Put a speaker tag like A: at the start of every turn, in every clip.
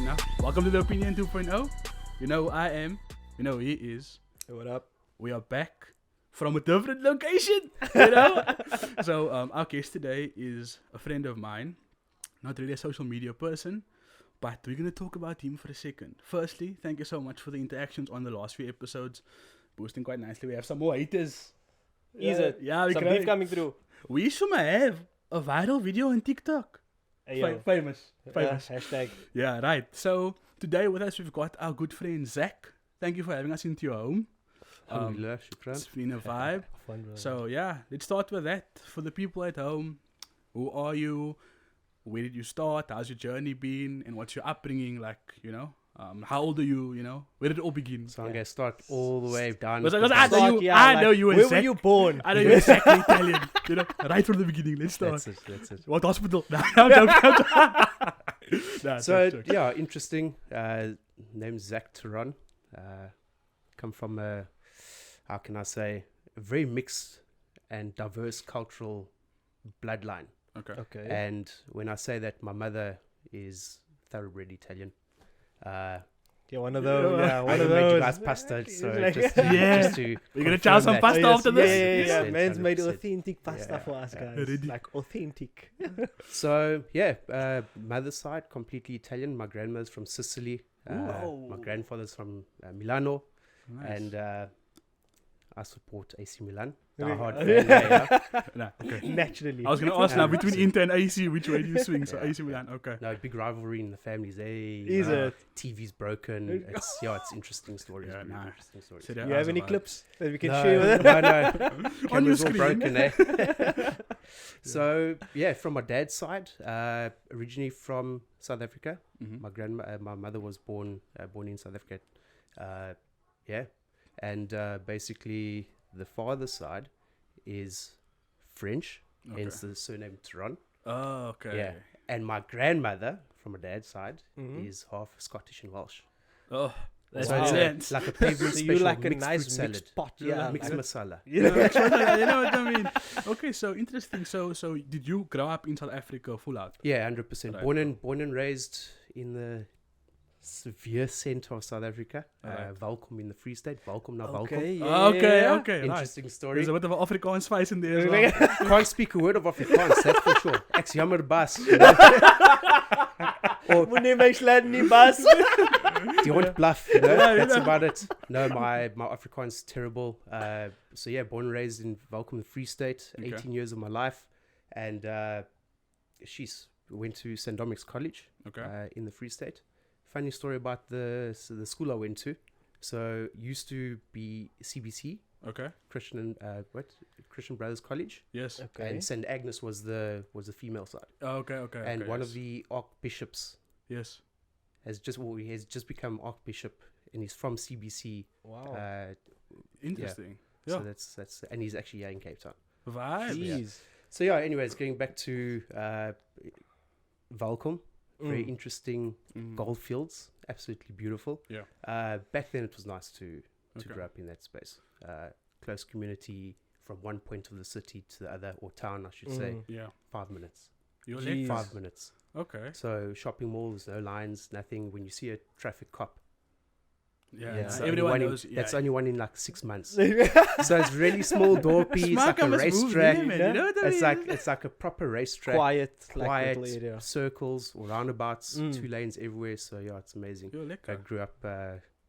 A: know, welcome to the Opinion 2.0. You know who I am. You know who he is.
B: Hey, what up?
A: We are back from a different location. You know. So our guest today is a friend of mine. Not really a social media person, but we're gonna talk about him for a second. Firstly, thank you so much for the interactions on the last few episodes. Boosting quite nicely. We have some more haters.
B: Is it?
A: Yeah, we
B: Some
A: can.
B: beef coming through.
A: We should have a viral video on TikTok.
B: Hey, yo.
A: Famous.
B: Hashtag.
A: Yeah, right. So today with us we've got our good friend Zack. Thank you for having us into your home.
C: Alhamdulillah, shukran.
A: It's been a vibe.
B: Fun, bro.
A: So yeah, let's start with that. For the people at home, who are you? Where did you start? How's your journey been? And what's your upbringing like? You know, how old are you? You know, where did it all begin?
C: So I'm going to start all the way down.
A: Because
B: Start,
A: I know you
B: where
A: and
B: were
A: Zack.
B: you born?
A: I know you're exactly Italian. You know, right from the beginning. Let's start.
C: That's it.
A: What hospital? No, I'm joking. Nah,
C: So,
A: joke.
C: yeah, interesting. Name's Zack Theron. Come from how can I say, a very mixed and diverse cultural bloodline.
A: Okay.
B: Okay.
C: And when I say that, my mother is thoroughbred Italian.
B: Yeah, one of those. Yeah,
C: I
B: one of
C: even made you
B: those.
C: guys pasta, so
B: Like-
C: just
A: Yeah.
C: just to
A: We're gonna
C: confirm
A: chow some
C: that.
A: pasta
B: yes,
A: after this.
B: Yeah.
C: Yes,
B: Man's made
C: 100%.
B: authentic pasta
C: Yeah.
B: for us, guys.
A: Ready.
B: Like authentic.
C: So yeah, mother's side completely Italian. My grandmother's from Sicily.
B: Ooh.
C: My grandfather's from Milano,
A: Nice.
C: and I support AC Milan.
B: Really?
C: Die hard fan, yeah.
A: Nah, okay.
B: Naturally.
A: I was gonna ask now
C: Yeah.
A: between Inter and AC, which way do you swing? So
C: Yeah.
A: AC Milan, okay.
C: No, big rivalry in the families. Hey,
B: Is it?
C: TV's broken. It's interesting stories.
A: Yeah,
C: really
A: nah.
C: interesting stories.
A: So
B: Do
A: that
B: you have
A: was
B: any
A: a vibe.
B: clips that we can
C: No,
B: share with
C: no,
B: us?
C: no.
A: On your
C: Cameras all
A: screen.
C: broken, eh? So yeah, from my dad's side, originally from South Africa.
A: Mhm.
C: My mother was born in South Africa. Yeah, and basically the father's side is French,
A: Okay.
C: hence the surname Theron.
A: Oh, okay.
C: Yeah, and my grandmother from my dad's side
B: Mhm.
C: is half Scottish and Welsh.
A: Oh, that's
C: So
B: Wow.
C: it's
A: intense.
C: like a pavement
B: So
C: special
B: you like a
C: mixed
B: nice
C: fruit salad,
B: mixed pot.
A: Yeah,
B: Yeah.
C: mixed
A: like-
C: masala.
A: You know, you know what I mean? Okay, so interesting. So did you grow up in South Africa full out?
C: Yeah, 100%.
A: Right.
C: Born and raised in the severe center of South Africa.
A: Alright.
C: WELKOM in the Free State. WELKOM now
B: Okay.
C: WELKOM.
A: Okay, right.
C: Interesting story.
A: There's a bit of an Afrikaans spice in there as well.
C: Can't speak a word of Afrikaans, that's for sure. Ex jammer bas.
B: Meneer my slaat nie bas.
C: Do you want bluff? You know,
A: Yeah,
C: that's
A: yeah.
C: about it. No, my Afrikaans is terrible. So yeah, born and raised in WELKOM, the Free State.
A: Okay.
C: 18 years of my life, and went to St. Dominic's College.
A: Okay.
C: In the Free State. Funny story about the school I went to. So used to be CBC,
A: Okay.
C: Christian Brothers College,
A: Yes.
B: Okay.
C: and St. Agnes was the female side.
A: Okay.
C: And
A: okay,
C: one
A: yes.
C: of the archbishops
A: Yes.
C: has just become archbishop, and he's from CBC.
B: Wow.
A: Interesting.
C: So
A: Yeah.
C: that's and he's actually here in Cape Town.
A: Vibe.
B: Jeez.
C: So yeah. Anyways, going back to WELKOM, very
B: Mm.
C: interesting.
A: Mhm.
C: Gold fields, absolutely beautiful.
A: Yeah.
C: Back then it was nice to
A: Okay.
C: grow up in that space. Close community from one point of the city to the other, or town I should say.
B: Mm.
A: Yeah.
C: 5 minutes.
A: You're
B: Jeez.
A: like
C: 5 minutes.
A: Okay.
C: So shopping malls, no lines, nothing. When you see a traffic cop,
A: Yeah.
C: that's
A: Everyone
C: only
A: knows.
C: that's
A: yeah.
C: only one in like 6 months. So it's really small door piece, like a
A: Smarka must move
C: racetrack.
A: there, man. You know what I
C: It's
A: mean?
C: like a proper racetrack.
B: Quiet. Like
C: Quiet
B: little area.
C: circles or roundabouts,
B: Mm.
C: 2 lanes everywhere. So yeah, it's amazing.
A: You're
C: I
A: lekker.
C: grew up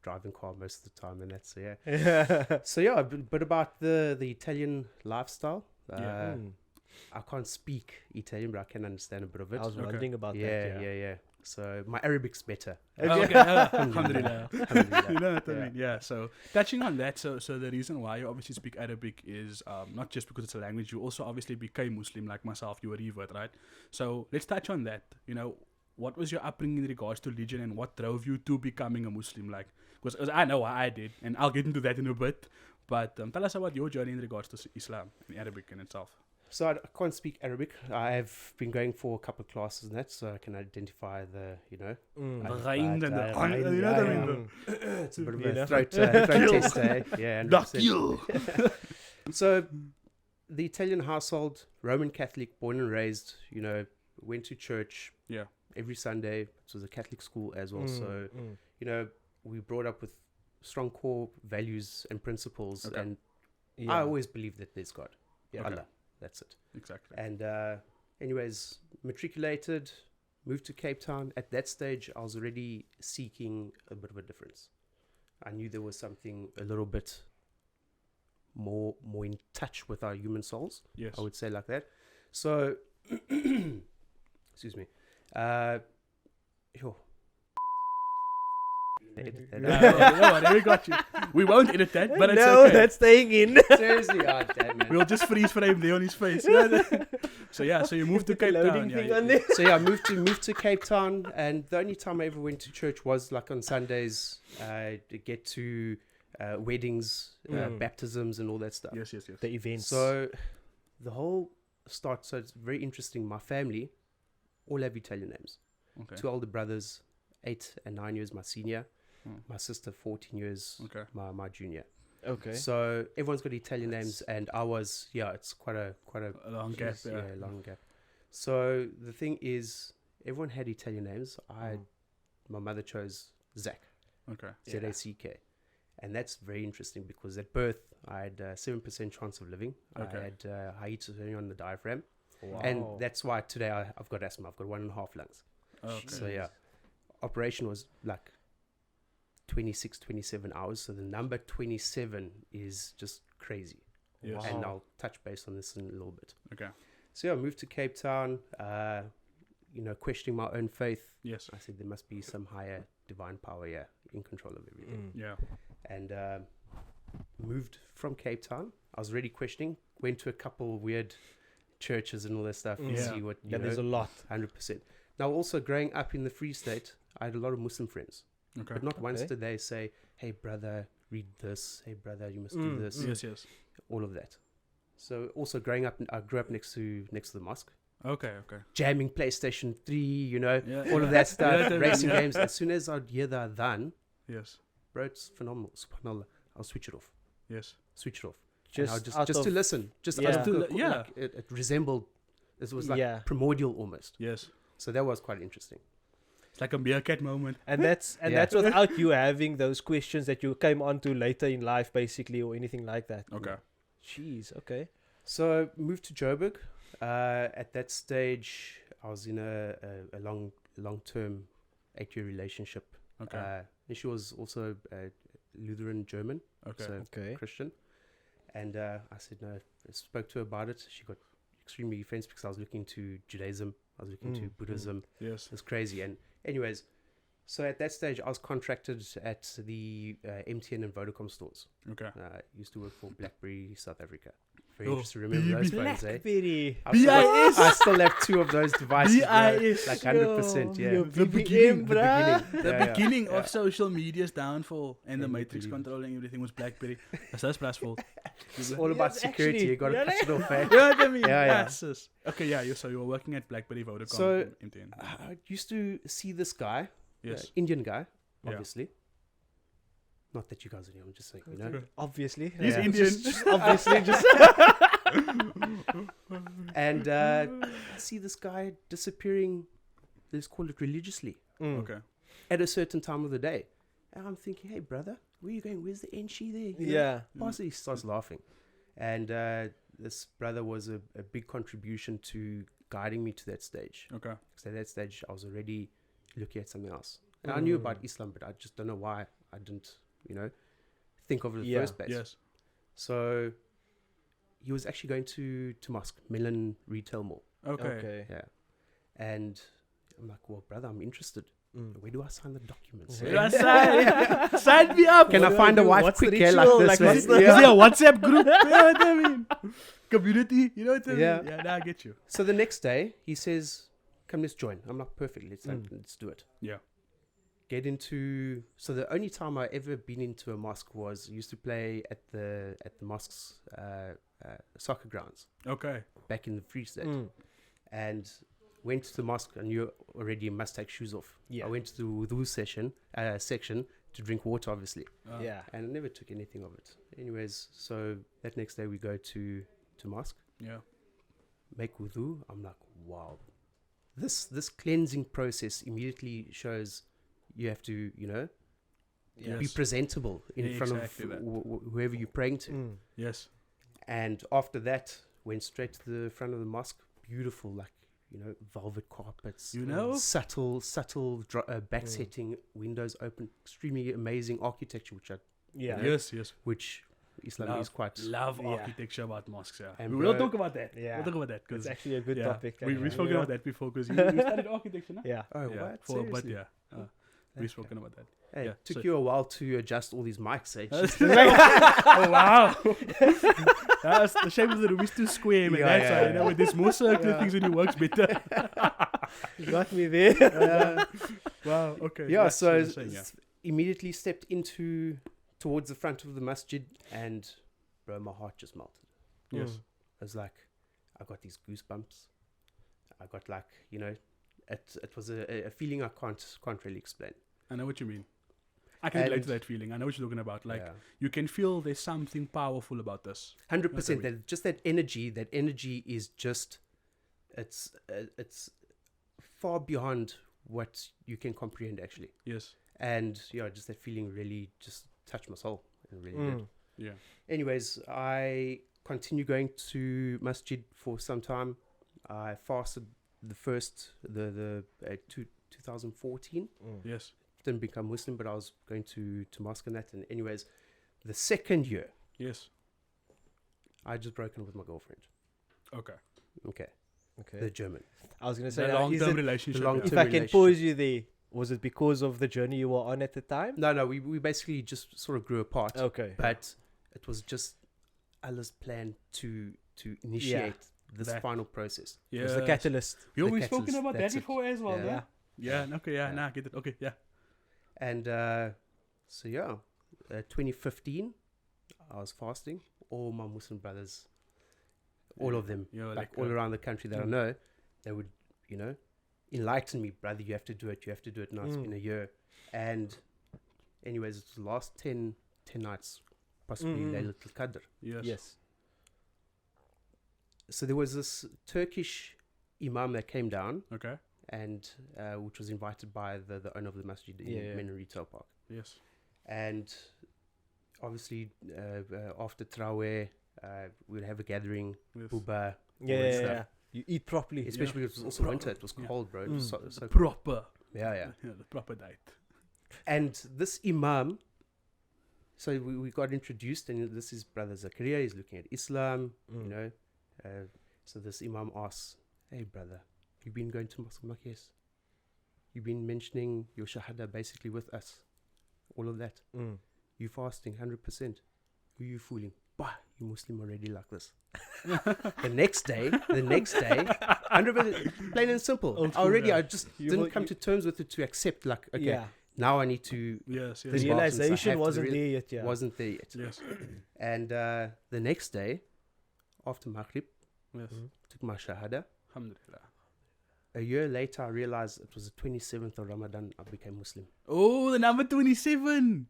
C: driving car most of the time, and that's yeah.
B: Yeah.
C: So yeah, a bit about the Italian lifestyle.
A: Yeah.
B: Mm.
C: I can't speak Italian, but I can understand a bit of it.
B: I was
A: Okay.
B: wondering about
C: Yeah,
B: that.
C: yeah. So my Arabic's better.
A: Okay. Alhamdulillah.
C: Alhamdulillah.
A: You know what I
C: Yeah.
A: mean? Yeah. So touching on that, so the reason why you obviously speak Arabic is not just because it's a language. You also obviously became Muslim, like myself. You were revert, right? So let's touch on that. You know, what was your upbringing in regards to religion, and what drove you to becoming a Muslim? Like, because I know what I did, and I'll get into that in a bit. But tell us about your journey in regards to Islam and Arabic in itself.
C: So I can't speak Arabic. I have been going for a couple of classes and that, so I can identify the,
B: Mm.
C: I-
A: Rein and the-
C: Rein,
A: you know what I
C: yeah,
A: mean,
C: yeah.
A: bro?
C: It's a bit of
B: You know?
C: a throat test, eh? Yeah, 100%.
A: you.
C: So the Italian household, Roman Catholic, born and raised, went to church.
A: Yeah.
C: every Sunday. It was a Catholic school as well. So, you know, we brought up with strong core values and principles.
A: Okay.
C: And
B: Yeah.
C: I always believe that there's God. Yeah,
A: Okay.
C: Allah. That's it.
A: Exactly.
C: And anyways, matriculated, moved to Cape Town. At that stage, I was already seeking a bit of a difference. I knew there was something a little bit more in touch with our human souls.
A: Yes.
C: I would say like that. So, excuse me. Yo. Edit that out.
A: No worry, we got you. We won't edit that, but it's
B: no,
A: okay.
B: that's staying in.
C: Seriously, oh, damn it.
A: We'll just freeze frame there on his face. So yeah, so you moved to Cape
B: Loading
A: Town.
B: thing
A: Yeah,
B: on there.
C: So yeah, I moved to Cape Town, and the only time I ever went to church was like on Sundays to get to weddings, baptisms, and all that stuff.
A: yes.
B: The events.
C: So the whole start. So it's very interesting. My family all have Italian names.
A: Okay.
C: 2 older brothers, 8 and 9 years my senior. My sister 14 years,
A: Okay.
C: my junior.
B: okay.
C: So everyone's got Italian names, and I was it's quite a
A: A long gap.
C: Jeez,
A: Yeah.
C: long gap. So the thing is, everyone had Italian names. My mother chose Zack,
A: Okay.
C: Z-A-C-K. And that's very interesting because at birth, I had a 7% chance of living.
A: Okay.
C: I had hiatus hernia on the diaphragm.
B: Wow.
C: And that's why today I've got asthma. I've got 1.5 lungs.
A: Okay.
C: So yeah, operation was like 26, 27 hours. So the number 27 is just crazy.
A: Yes.
C: And
B: Wow.
C: I'll touch base on this in a little bit.
A: Okay.
C: So yeah, I moved to Cape Town, questioning my own faith.
A: Yes.
C: I said there must be some higher divine power here in control of everything.
A: Yeah.
C: And moved from Cape Town. I was already questioning, went to a couple weird churches and all that stuff and
A: Yeah.
C: see what,
B: Yeah, there's a lot.
C: 100%. Now also growing up in the Free State, I had a lot of Muslim friends.
A: Okay.
C: But not once
B: Okay.
C: did they say, hey brother, read this. Hey brother, you must do this.
A: Yes.
C: All of that. So also growing up, I grew up next to the mosque.
A: Okay.
C: Jamming PlayStation 3,
A: Yeah.
C: all of that stuff,
A: Yeah,
C: racing
A: yeah.
C: games. As soon as I'd hear the adhan,
A: Yes.
C: bro, it's phenomenal. Subhanallah. I'll switch it off.
A: Yes.
C: Switch it off.
B: Just,
C: And
B: out
C: just
B: of,
C: to listen. Just
B: Yeah.
A: Yeah.
C: like, it resembled, it was like
B: Yeah.
C: primordial almost.
A: Yes.
C: So that was quite interesting.
A: It's like a meerkat moment.
B: And that's
C: Yeah.
B: that's without you having those questions that you came onto later in life, basically, or anything like that.
A: Okay.
B: Jeez. Okay.
C: So moved to Joburg. At that stage, I was in a long-term 8-year relationship.
A: Okay.
C: And she was also Lutheran German,
A: Okay.
C: so
B: Okay.
C: Christian. And I said no. I spoke to her about it. She got extremely offensive because I was looking to Judaism. I was looking to Buddhism.
A: Yes.
C: It was crazy. And anyways, so at that stage, I was contracted at the MTN and Vodacom stores.
A: Okay.
C: Used to work for BlackBerry South Africa. Very
A: Oh,
C: interesting. Remember those
A: BB.
C: phones, eh?
B: Blackberry.
C: I still have 2 of those devices. bro.
A: BIS.
C: Like 100%, yeah.
B: Yo,
A: The
B: BBM,
A: beginning, the
B: bruh.
A: The
C: Yeah, yeah.
A: beginning
C: Yeah.
A: of social media's downfall and the
C: Can you
A: matrix
C: believe it?
A: controlling everything was BlackBerry. That's fault.
C: It's all about
B: Yes,
C: security.
B: actually.
C: You got to
B: Yeah,
C: cut it off, eh?
A: You know what I mean?
C: Yeah, yeah.
A: Yes, yes. Okay, yeah. So you were working at BlackBerry, Vodacom,
C: So,
A: and MTN.
C: I used to see this guy,
A: Yes.
C: Indian guy,
A: Yeah.
C: obviously. Not that you guys are new, I'm just saying, you know.
B: Obviously.
A: He's
C: Yeah.
A: Indian.
B: Obviously, just
C: And I see this guy disappearing, let's call it religiously,
A: Okay.
C: at a certain time of the day. And I'm thinking, hey, brother, where are you going? Where's the Enshi there? You know?
B: Yeah.
C: Pastor, he starts laughing. And this brother was a big contribution to guiding me to that stage.
A: Okay.
C: Because at that stage, I was already looking at something else. And I knew about Islam, but I just don't know why I didn't, think of it in the
B: Yeah.
C: first place.
A: Yes.
C: So he was actually going to mosque, MILAN Retail Mall.
A: Okay.
C: Yeah. And I'm like, well, brother, I'm interested. Where do I sign the documents?
A: You know, sign me up.
C: Can I find a wife
B: What's the
C: quick here
B: ritual?
C: like this?
B: Like,
C: man?
B: what's the-
A: Is there a WhatsApp group? You know what I mean? Community. You know what I mean?
C: Yeah.
A: Yeah, now I get you.
C: So the next day, he says, come, let's join. I'm like, perfect. Let's do it.
A: Yeah.
C: Get into. So the only time I ever been into a mosque was used to play at the mosque's soccer grounds
A: Okay.
C: back in the Free State, and went to the mosque. And you already must take shoes off.
B: Yeah.
C: I went to the wudu section to drink water, obviously,
B: Yeah.
C: and I never took anything of it. Anyways, so that next day we go to mosque,
A: Yeah.
C: make wudu. I'm like, wow, this cleansing process immediately shows you have to, you know, be
A: Yes.
C: presentable in front
A: Exactly
C: of
A: that.
C: whoever you're praying to.
B: Mm.
A: Yes.
C: And after that, went straight to the front of the mosque. Beautiful, like, you know, velvet carpets.
A: You know?
C: Subtle backsetting, windows open, extremely amazing architecture,
B: Yeah.
A: Yes. Yes.
C: which Islam
A: Love-
C: is quite.
A: Love
B: Yeah.
A: architecture about mosques. Yeah.
C: And
A: We will
C: bro-
A: talk about that.
B: Yeah.
A: We'll talk about that
B: It's
A: because
B: actually a good
A: yeah,
B: topic.
A: we've
B: actually,
A: spoken
B: you know?
A: about that before because you studied architecture, no?
B: Yeah.
C: Oh,
A: Yeah.
C: what?
A: For, but
C: Seriously?
A: yeah, we've
C: Okay.
A: spoken about that.
C: Hey,
A: yeah,
C: took
A: so-
C: you a while to adjust all these mics, eh? Jeez.
A: Oh wow! That's the shape of the room is too square, man.
C: Yeah,
A: That's
C: yeah,
A: why, you know,
C: yeah.
A: with this more circular things when it works better.
B: You got me there.
A: Wow. Okay.
C: Yeah, so
A: you're saying, yeah.
C: immediately stepped towards the front of the masjid, and bro, my heart just melted.
A: Yes.
C: I was like, I got these goosebumps. I got like, you know, it was a feeling I can't really explain.
A: I know what you mean. I can relate
C: And-
A: to that feeling. I know what you're talking about. Like
C: Yeah.
A: you can feel there's something powerful about this.
C: 100%.
A: That's
C: That energy is just, it's far beyond what you can comprehend actually.
A: Yes.
C: And yeah, just that feeling really just touched my soul. It really did.
B: Mm.
A: Yeah.
C: Anyways, I continued going to masjid for some time. I fasted the 2014.
B: Mm.
A: Yes.
C: Didn't become Muslim, but I was going to mosque and that. And anyways, the second year,
A: Yes.
C: I had just broken up with my girlfriend.
A: Okay.
C: Okay,
B: Okay.
C: the German.
B: I was gonna
A: The
B: say, now, is
A: long-term
B: it,
A: relationship.
C: long
A: yeah.
B: if
C: term
B: I can
C: relationship.
B: pause you there, was it because of the journey you were on at the time?
C: No, we basically just sort of grew apart.
B: Okay.
C: But it was just Allah's plan to initiate this
A: That.
C: final process.
B: It was
A: Yeah.
B: the catalyst.
A: Yo,
C: the
A: we've spoken
C: catalyst,
A: about that
C: that's it.
A: before as well,
C: Yeah.
A: yeah. Yeah. Okay. Yeah.
C: Yeah.
A: Nah, I get it. Okay. Yeah.
C: And so yeah, 2015, I was fasting. All my Muslim brothers, all of them,
A: Yeah,
C: like all around the country that I know, they would, you know, enlighten me, brother. You have to do it. You have to do it. Now it's been a year, and anyways, it's the last 10 nights, possibly Laylatul Qadr.
A: Yes.
B: Yes.
C: So there was this Turkish imam that came down,
A: Okay.
C: and which was invited by the owner of the masjid in
B: Yeah.
C: Menon Retail Park.
A: Yes.
C: And obviously, after Traweh, we'd have a gathering,
A: Yes.
C: Buba,
B: Yeah,
C: all that
B: yeah,
C: stuff.
B: yeah. You eat properly.
C: Especially because it was also
A: Pro-
C: winter. It was
A: yeah.
C: cold, bro. It was
B: Mm.
C: so cold.
A: Proper.
C: Yeah.
A: Yeah. The proper diet.
C: And this imam, so we got introduced, and this is Brother Zakaria. He's looking at Islam, you know. So this imam asks, "Hey, brother, you been going to mosque?" I'm like, "Yes." You've been mentioning your shahada basically with us, all of that.
B: Mm.
C: You fasting 100%. Who you fooling? Bah, you Muslim already like this. the next day, 100%, plain and simple.
A: Old school,
C: Already,
A: yeah.
C: I just
B: You
C: didn't
B: will-
C: come to terms with it to accept. Like, okay,
B: Yeah.
C: now I need to.
A: Yes.
B: The
A: Yes.
C: This
A: yes.
C: box-
B: realization
C: I have to
B: wasn't
C: real-
B: there yet. Yeah.
C: Wasn't there yet.
A: Yes.
C: And the next day, after Maghrib,
A: Yes.
C: took my shahada.
A: Alhamdulillah.
C: A year later, I realized it was the 27th of Ramadan. I became Muslim.
A: Oh, the number 27.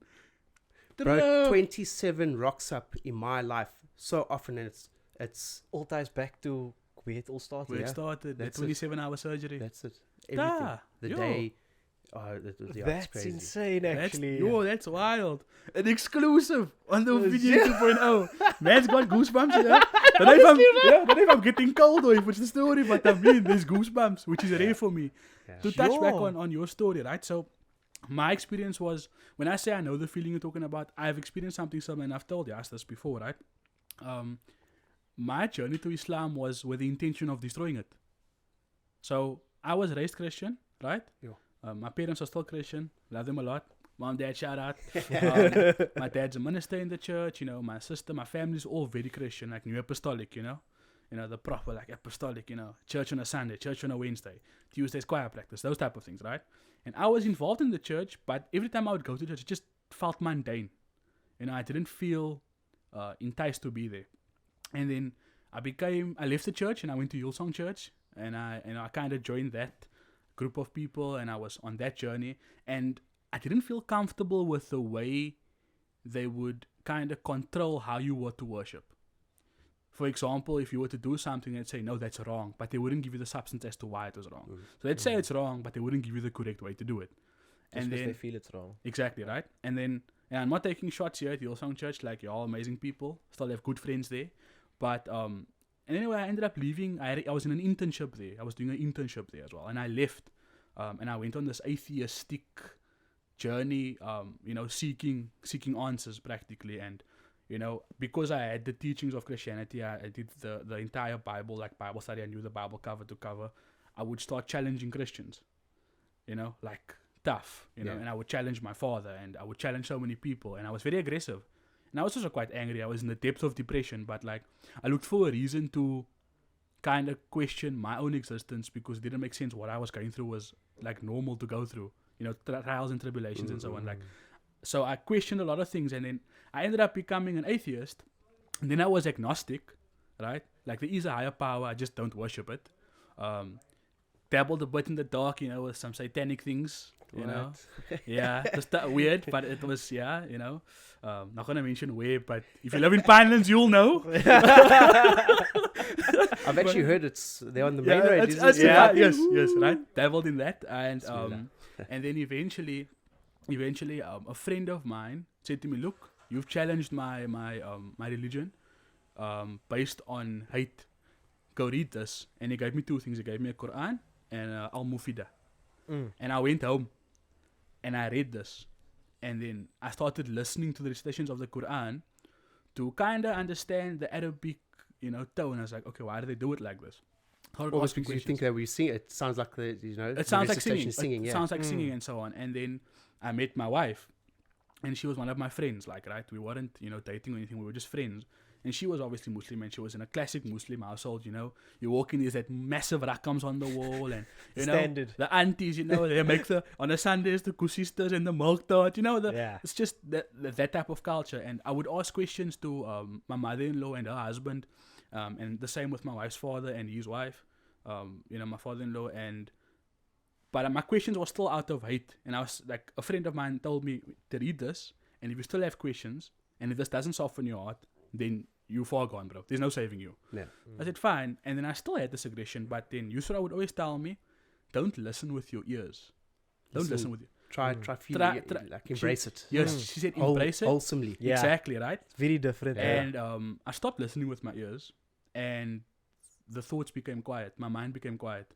C: Bro, 27 rocks up in my life so often, and it's
B: all ties back to where it all started.
A: Where it
C: Yeah,
A: started. The
C: that's it.
A: 27-hour surgery.
C: that's it. Everything.
A: Da,
C: The
A: yo.
C: day. Oh, that was, yeah, it's
B: That's
C: crazy.
B: insane,
A: That's,
B: actually.
A: yo, that's wild. An exclusive on the
B: Yes.
A: video 2.0. Man's got goosebumps, you know? I don't know if I'm getting cold or if it's the story, but I mean, there's goosebumps, which is rare for me.
C: Yeah.
A: To touch back
B: Sure.
A: on your story, right? So, my experience was, when I say I know the feeling you're talking about, I've experienced something similar, and I've told you this before, right? My journey to Islam was with the intention of destroying it. So, I was raised Christian, right?
C: Yeah.
A: My parents are still Christian, love them a lot. Mom, dad, shout out. My dad's a minister in the church, you know, my sister, my family's all very Christian, like New Apostolic, you know, the proper, like, apostolic, you know, church on a Sunday, church on a Wednesday, Tuesday's choir practice, those type of things, right? And I was involved in the church, but every time I would go to church, it just felt mundane. You know, I didn't feel enticed to be there. And then I left the church and I went to Hillsong Church, and I kind of joined that group of people, and I was on that journey, and I didn't feel comfortable with the way they would kind of control how you were to worship. For example, if you were to do something and say, no, that's wrong, but they wouldn't give you the substance as to why it was wrong. So they'd say it's wrong, but they wouldn't give you the correct way to do it.
B: Just
A: And
B: because
A: then
B: they feel it's wrong.
A: exactly, right? And then, and I'm not taking shots here at Hillsong Church, like you're all amazing people, still have good friends there. But and anyway, I ended up leaving. I was in an internship there. I was doing an internship there as well, and I left. And I went on this atheistic journey, seeking answers practically. And because I had the teachings of Christianity, I did the entire Bible, like Bible study. I knew the Bible cover to cover. I would start challenging Christians, like tough, and I would challenge my father, and I would challenge so many people, and I was very aggressive. And I was also quite angry. I was in the depths of depression, but like I looked for a reason to kind of question my own existence, because it didn't make sense. What I was going through was like normal to go through, trials and tribulations and so on. Like, so I questioned a lot of things, and then I ended up becoming an atheist. And then I was agnostic, right? Like there is a higher power, I just don't worship it. Dabbled a bit in the dark, with some satanic things. Yeah, just weird, but it was, not gonna mention where, but if you live in Pinelands, you'll know.
C: I've actually heard they're on the main road.
A: Yes, right. Dabbled in that, and and then eventually, a friend of mine said to me, "Look, you've challenged my religion, based on hate. Go read this." And he gave me two things. He gave me a Quran and Al Mufida. And I went home and I read this, and then I started listening to the recitations of the Quran to kind of understand the Arabic, tone. I was like, okay, why do they do it like this?
C: Well, because you think that we sing it sounds like
A: it sounds like singing. It sounds like singing and so on. And then I met my wife, and she was one of my friends. Like, right, we weren't dating or anything. We were just friends. And she was obviously Muslim, and she was in a classic Muslim household, You walk in, there's that massive rakams on the wall, and,
B: Standard.
A: The aunties, they make on a Sundays, the kusistas and the milk tart, it's just that type of culture. And I would ask questions to my mother-in-law and her husband, and the same with my wife's father and his wife, my father-in-law. But my questions were still out of hate. And I was like, a friend of mine told me to read this, and if you still have questions, and if this doesn't soften your heart, then you're far gone, bro. There's no saving you.
C: Yeah.
A: I said, fine. And then I still had this aggression, but then Yusra would always tell me, don't listen with your ears. Don't listen with your...
C: Try feeling it, like embrace it.
A: Yes, she said embrace it.
C: Wholesomely.
B: Yeah.
A: Exactly, right?
B: It's very different.
A: And I stopped listening with my ears, and the thoughts became quiet. My mind became quiet.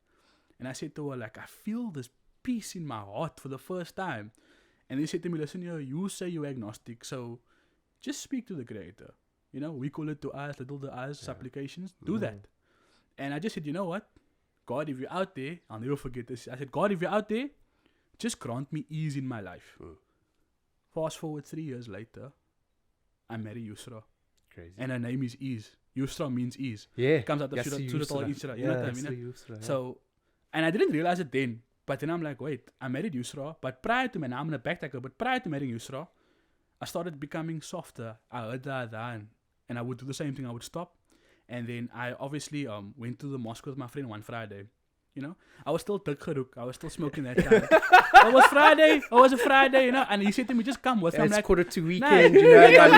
A: And I said to her, like, I feel this peace in my heart for the first time. And they said to me, listen, you say you're agnostic, so just speak to the Creator. We call it to us, little the us, supplications. Do that. And I just said, you know what? God, if you're out there, I'll never forget this. I said, God, if you're out there, just grant me ease in my life. Fast forward 3 years later, I marry Yusra.
C: Crazy.
A: And her name is Ease. Yusra means ease.
C: Yeah.
A: It comes out of Surah Al-Isra. You know what I mean? So, and I didn't realize it then. But then I'm like, wait, I married Yusra. But prior to now I'm going to backtrack, but prior to marrying Yusra, I started becoming softer. I heard the adhan, and I would do the same thing. I would stop. And then I obviously went to the mosque with my friend one Friday. I was still Tukharuk. I was still smoking that time. It was a Friday, and he said to me, just come with me. I'm
C: It's
A: like,
C: quarter to
A: nah.
C: weekend,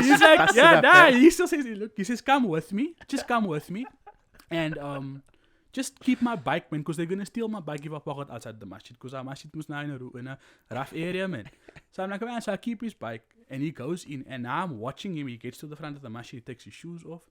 A: He's like, he still says, look, he says, come with me. Just come with me. And just keep my bike, man, because they're going to steal my bike if I park it outside the masjid. Because our masjid was now in a rough area, man. So I'm like, man, so I keep his bike. And he goes in, and now I'm watching him. He gets to the front of the masjid, he takes his shoes off.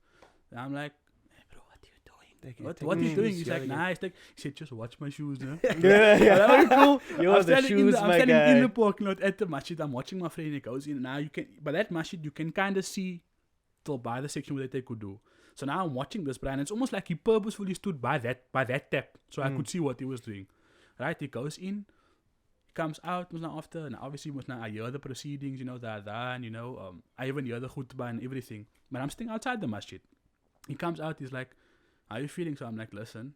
A: And I'm like, hey, bro, what are you doing? What are you doing? He's like, nah. He said, just watch my shoes, no?
B: Yeah.
A: Cool.
B: You're the shoes,
A: I'm
B: my
A: standing
B: guy.
A: in the parking lot at the masjid. I'm watching my friend. He goes in. Now you can, by that masjid, you can kind of see till by the section where they could do. So now I'm watching this, Brian. It's almost like he purposefully stood by that tap, so I could see what he was doing. Right? He goes in, comes out, was now after, and obviously was now I hear the proceedings, the adhan, I even hear the khutbah and everything. But I'm staying outside the masjid. He comes out, he's like, how are you feeling? So I'm like, listen,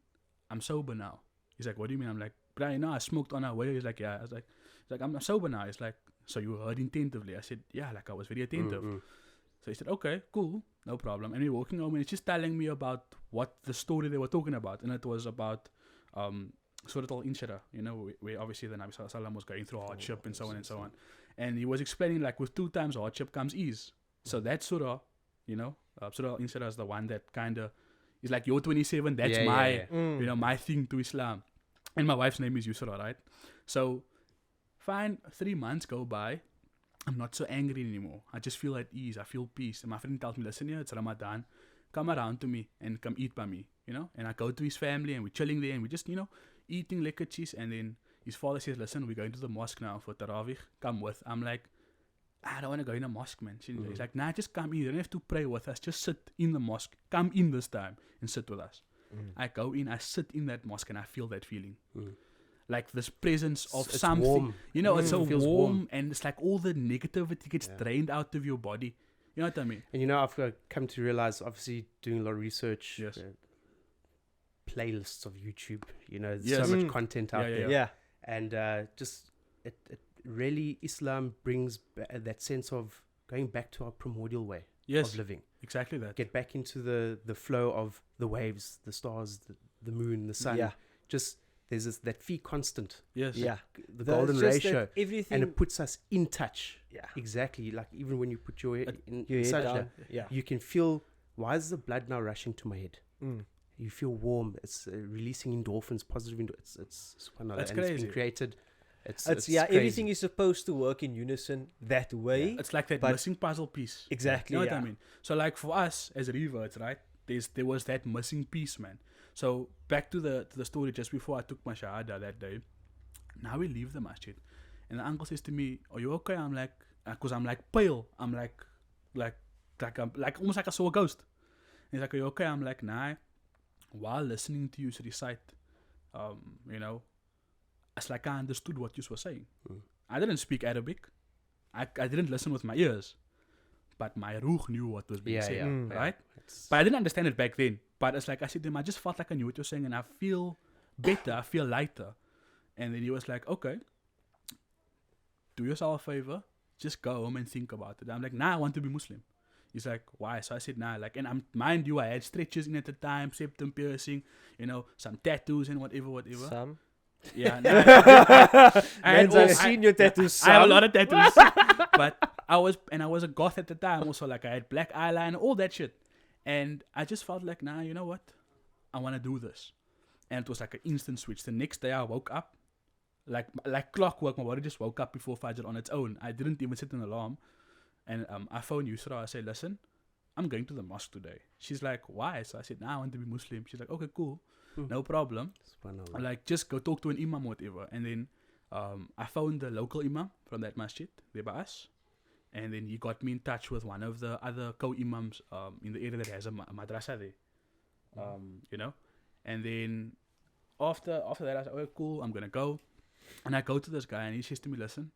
A: I'm sober now. He's like, what do you mean? I'm like, Brian, I smoked on our way. He's like, yeah. I was like, he's like, I'm sober now. He's like, so you heard attentively? I said, yeah, like I was very attentive. So he said, okay, cool, no problem. And we're walking home, and he's just telling me about what the story they were talking about. And it was about Surah Al-Inshirah, where obviously the Nabi Sallallahu Alaihi Wasallam was going through hardship and so on and so on. And he was explaining, like, with 2 times hardship comes ease. So that surah you know. Surah Al-Insira is the one that kind of is like, you're 27, that's
C: Yeah,
A: my,
C: yeah, yeah.
A: you know, my thing to Islam. And my wife's name is Yusra, right? So, fine, 3 months go by. I'm not so angry anymore. I just feel at ease. I feel peace. And my friend tells me, listen here, it's Ramadan. Come around to me and come eat by me, you know. And I go to his family and we're chilling there and we just, you know, eating lekker cheese. And then his father says, listen, we're going to the mosque now for Tarawih. Come with. I'm like, I don't want to go in a mosque, man. He's like, nah, just come in. You don't have to pray with us. Just sit in the mosque. Come in this time and sit with us. I go in, I sit in that mosque and I feel that feeling. Like this presence of
C: It's
A: something.
C: warm.
A: You know, it's so
C: Feels
A: warm and it's like all the negativity gets drained out of your body. You know what I mean?
C: And you know, I've come to realize, obviously, doing a lot of research,
A: Yes.
C: playlists of YouTube, you know, there's
A: Yes.
C: so much content out
A: Yeah,
C: there.
B: Yeah.
C: And just, it really, Islam brings that sense of going back to our primordial way
A: Yes,
C: of living.
A: exactly that.
C: Get back into the flow of the waves, the stars, the moon, the sun.
B: Yeah.
C: Just, there's that phi constant,
A: Yes.
B: Yeah.
C: the golden
B: it's just
C: ratio.
B: that everything.
C: And it puts us in touch.
B: yeah.
C: Exactly. Like even when you put your head in
B: Your head
C: sajda,
B: down. Yeah.
C: you can feel, why is the blood now rushing to my head?
B: Mm.
C: You feel warm. It's releasing endorphins, positive endorphins. It's subhanallah,
A: That's
C: and it's
A: crazy.
C: been created. It's
B: Yeah.
C: crazy.
B: Everything is supposed to work in unison that way.
A: It's like that
B: But-
A: missing puzzle piece.
B: Exactly.
A: You know what
B: yeah.
A: I mean? So like for us as reverts, right? There was that missing piece, man. So back to the story just before I took my shahada that day. Now we leave the masjid, and the uncle says to me, "Are you okay?" I'm like, because I'm like pale. I'm like I'm like almost like I saw a ghost. And he's like, "Are you okay?" I'm like, "Nah." While listening to you recite, you know, it's like I understood what you were saying. I didn't speak Arabic. I didn't listen with my ears, but my ruh knew what was being
C: Yeah,
A: said,
C: yeah,
B: Mm.
A: right?
C: It's,
A: But I didn't understand it back then. But it's like I said to him, I just felt like I knew what you're saying, and I feel better. I feel lighter. And then he was like, "Okay, do yourself a favor, just go home and think about it." I'm like, "Nah, I want to be Muslim." He's like, "Why?" So I said, "Nah, like," and mind you, I had stretches in at the time, septum piercing, you know, some tattoos and whatever.
B: Some.
A: Yeah, nah, I had
B: Mans,
A: all-
B: I've seen your tattoos.
A: I have a
B: some.
A: lot of tattoos, but I was a goth at the time. Also, like I had black eyeliner, all that shit, and I just felt like, nah, you know what, I want to do this, and it was like an instant switch. The next day, I woke up, like clockwork. My body just woke up before Fajr on its own. I didn't even set an alarm, and I phoned Yusra. I said, "Listen, I'm going to the mosque today." She's like, "Why?" So I said, "Nah, I want to be Muslim." She's like, "Okay, cool, no problem."
C: subhanallah.
A: Like just go talk to an imam or whatever. And then I found the local imam from that masjid there by us, and then he got me in touch with one of the other co-imams in the area that has a madrasa there, you know. And then after that I said, "Okay, cool, I'm gonna go." And I go to this guy and he says to me, "Listen,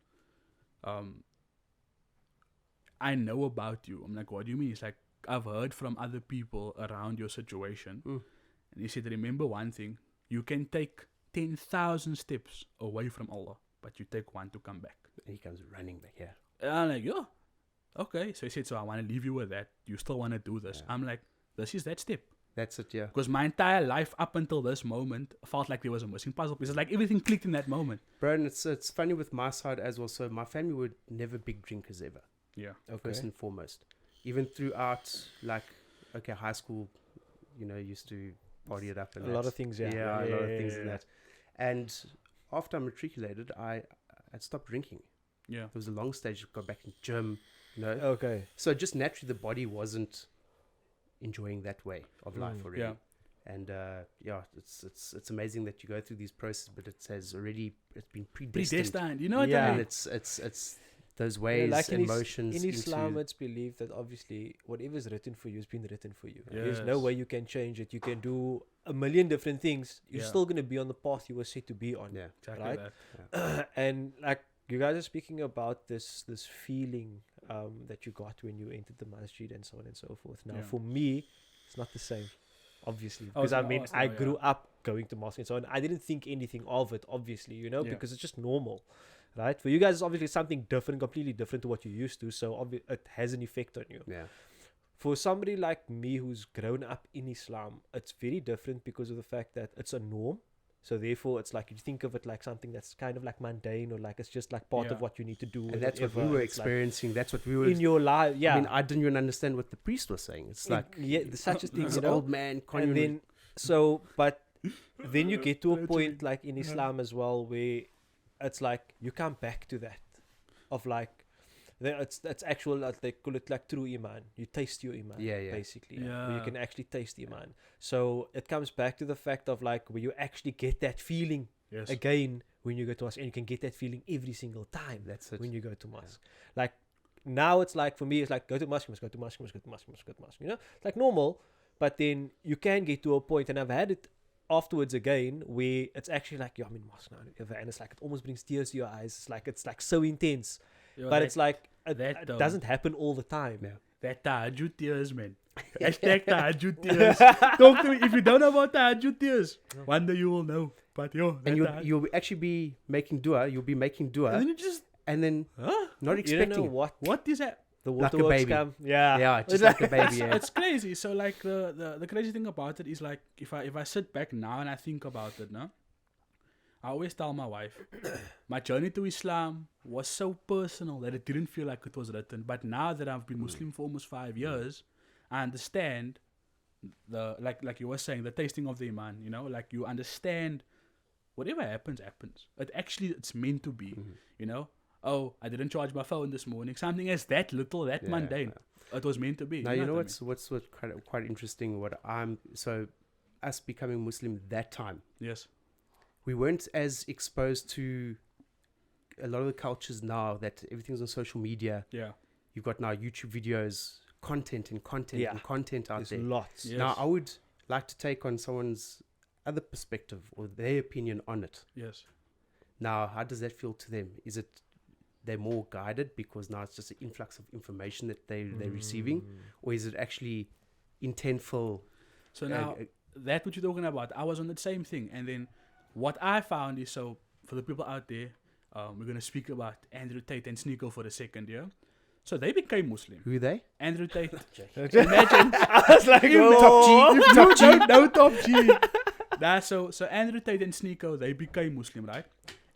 A: I know about you." I'm like, "What do you mean?" He's like, "I've heard from other people around your situation." And he said, "Remember one thing, you can take 10,000 steps away from Allah, but you take one to come back."
C: And he comes running back here.
A: And I'm like, "Yeah, okay." So he said, "So I want to leave you with that. You still want to do this?"
C: Yeah.
A: I'm like, "This is that step."
C: That's it, yeah.
A: Because my entire life up until this moment felt like there was a missing puzzle piece. It's like everything clicked in that moment.
C: Bro, and it's funny with my side as well. So my family were never big drinkers ever,
A: Yeah.
B: Okay.
C: first and foremost. Even throughout, like, okay, high school, you know, used to party it up. And
B: A lot of things, yeah.
C: Yeah, a lot of things in
B: yeah.
C: that. And after I matriculated, I stopped drinking.
A: Yeah.
C: There was a long stage to go back in gym, you know.
B: Okay.
C: So just naturally the body wasn't enjoying that way of life already.
A: Yeah.
C: And yeah, it's amazing that you go through these processes, but it's been predestined.
A: Predestined. You know what
B: Yeah.
A: I
C: And
A: mean?
C: it's those ways
B: like in
C: and motions.
B: In Islam,
C: into,
B: it's believed that obviously whatever's written for you has been written for you. There's no
A: Yes.
B: way you can change it. You can do a million different things. You're
A: Yeah.
B: still going to be on the path you were set to be on.
C: yeah,
A: Exactly
B: right?
A: that.
B: And like you guys are speaking about this feeling that you got when you entered the masjid and so on and so forth. Now,
A: Yeah.
B: for me, it's not the same, obviously,
A: Oh,
B: because
A: it's
B: I
A: not-
B: mean,
A: it's
B: I
A: not,
B: grew up going to mosque and so on. I didn't think anything of it, obviously, you know,
A: Yeah.
B: because it's just normal, right? For you guys, it's obviously something different, completely different to what you're used to. So it has an effect on you.
C: yeah.
B: For somebody like me who's grown up in Islam, it's very different because of the fact that it's a norm. So therefore, it's like you think of it like something that's kind of like mundane, or like it's just like part of
A: Yeah.
B: what you need to do.
C: And that's what we were experiencing. That's what we were
B: in your life. Yeah,
C: I mean, I didn't even understand what the priest was saying. It's like,
B: there's such a thing,
C: this
B: you know.
C: old man. Can't
B: And
C: even-
B: then but then you get to a
A: Literally.
B: point like in Islam as well, where it's like you come back to that of like it's actual, they call it like true iman. You taste your iman,
C: Yeah, yeah.
B: basically, where you
A: Yeah.
B: can actually taste iman. So it comes back to the fact of like where you actually get that feeling
A: Yes.
B: again when you go to mosque, and you can get that feeling every single time
C: That's it.
B: when you go to mosque. Like now it's like, for me, it's like go to mosque, you must go to mosque, you must go to mosque, you must go to mosque, you know, it's like normal. But then you can get to a point, and I've had it afterwards again, where it's actually like, I'm in mosque now, and it's like it almost brings tears to your eyes. It's like so intense,
A: Yeah,
B: but
A: that,
B: it's like
A: that
B: it doesn't happen all the time.
C: Yeah.
A: that tahajjud tears, man. Hashtag tahajjud tears. Talk to me. If you don't know about tahajjud tears, one day you will know. But yo,
C: And
A: that
C: you'll actually be making dua. You'll be making dua,
A: and then you just,
C: and then
A: huh?
C: not
B: You don't
C: expecting.
B: know
A: What is that?
B: the
C: Like a
B: waterworks
C: baby.
B: come. Yeah,
C: Yeah, just like a baby. Yeah.
A: It's crazy. So like the crazy thing about it is like if I sit back now and I think about it, no, I always tell my wife, my journey to Islam was so personal that it didn't feel like it was written. But now that I've been Muslim for almost 5 years, I understand the like you were saying, the tasting of the iman. You know, like you understand whatever happens. It's meant to be.
C: Mhm.
A: You know. Oh, I didn't charge my phone this morning. Something as that little, that
C: Yeah,
A: mundane. It was meant to be.
C: Now you know
A: what I
C: what's quite interesting. So us becoming Muslim that time,
A: mean? Yes.
C: we weren't as exposed to a lot of the cultures now that everything's on social media.
A: Yeah.
C: You've got now YouTube videos, content out
B: There's
C: there.
B: lots.
A: Yes.
C: Now I would like to take on someone's other perspective or their opinion on it.
A: Yes.
C: Now, how does that feel to them? Is it they're more guided because now it's just an influx of information that they're receiving, or is it actually intentful?
A: So now that what you're talking about, I was on the same thing, and then what I found is, so for the people out there, we're gonna speak about Andrew Tate and Sneeko for a second, yeah. So they became Muslim.
C: Who they?
A: Andrew Tate.
B: Imagine. I was like,
C: Top G.
A: If you don't know Top G. Nah, so Andrew Tate and Sneeko, they became Muslim, right?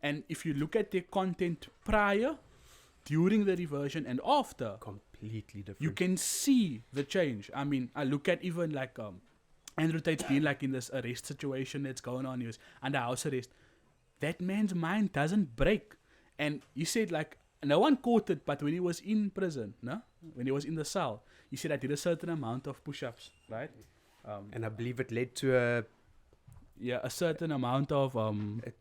A: And if you look at their content prior, during the reversion, and after,
C: Completely different.
A: you can see the change. I mean, I look at even like Andrew Tate's been like in this arrest situation that's going on. He was under house arrest. That man's mind doesn't break. And he said like, no one caught it, but when he was in prison, no? When he was in the cell, he said I did a certain amount of push-ups, right?
C: And I believe it led to
A: A certain amount of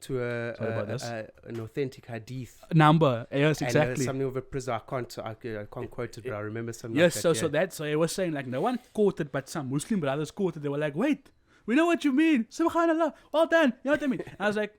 A: Sorry about this.
C: an authentic hadith.
A: number. Yes,
C: And,
A: exactly.
C: something of a prison. I can't quote it, but I remember something.
A: Yes,
C: like that,
A: so he was saying like no one caught it, but some Muslim brothers caught it. They were like, wait, we know what you mean. Subhanallah, well done. You know what I mean? I was like,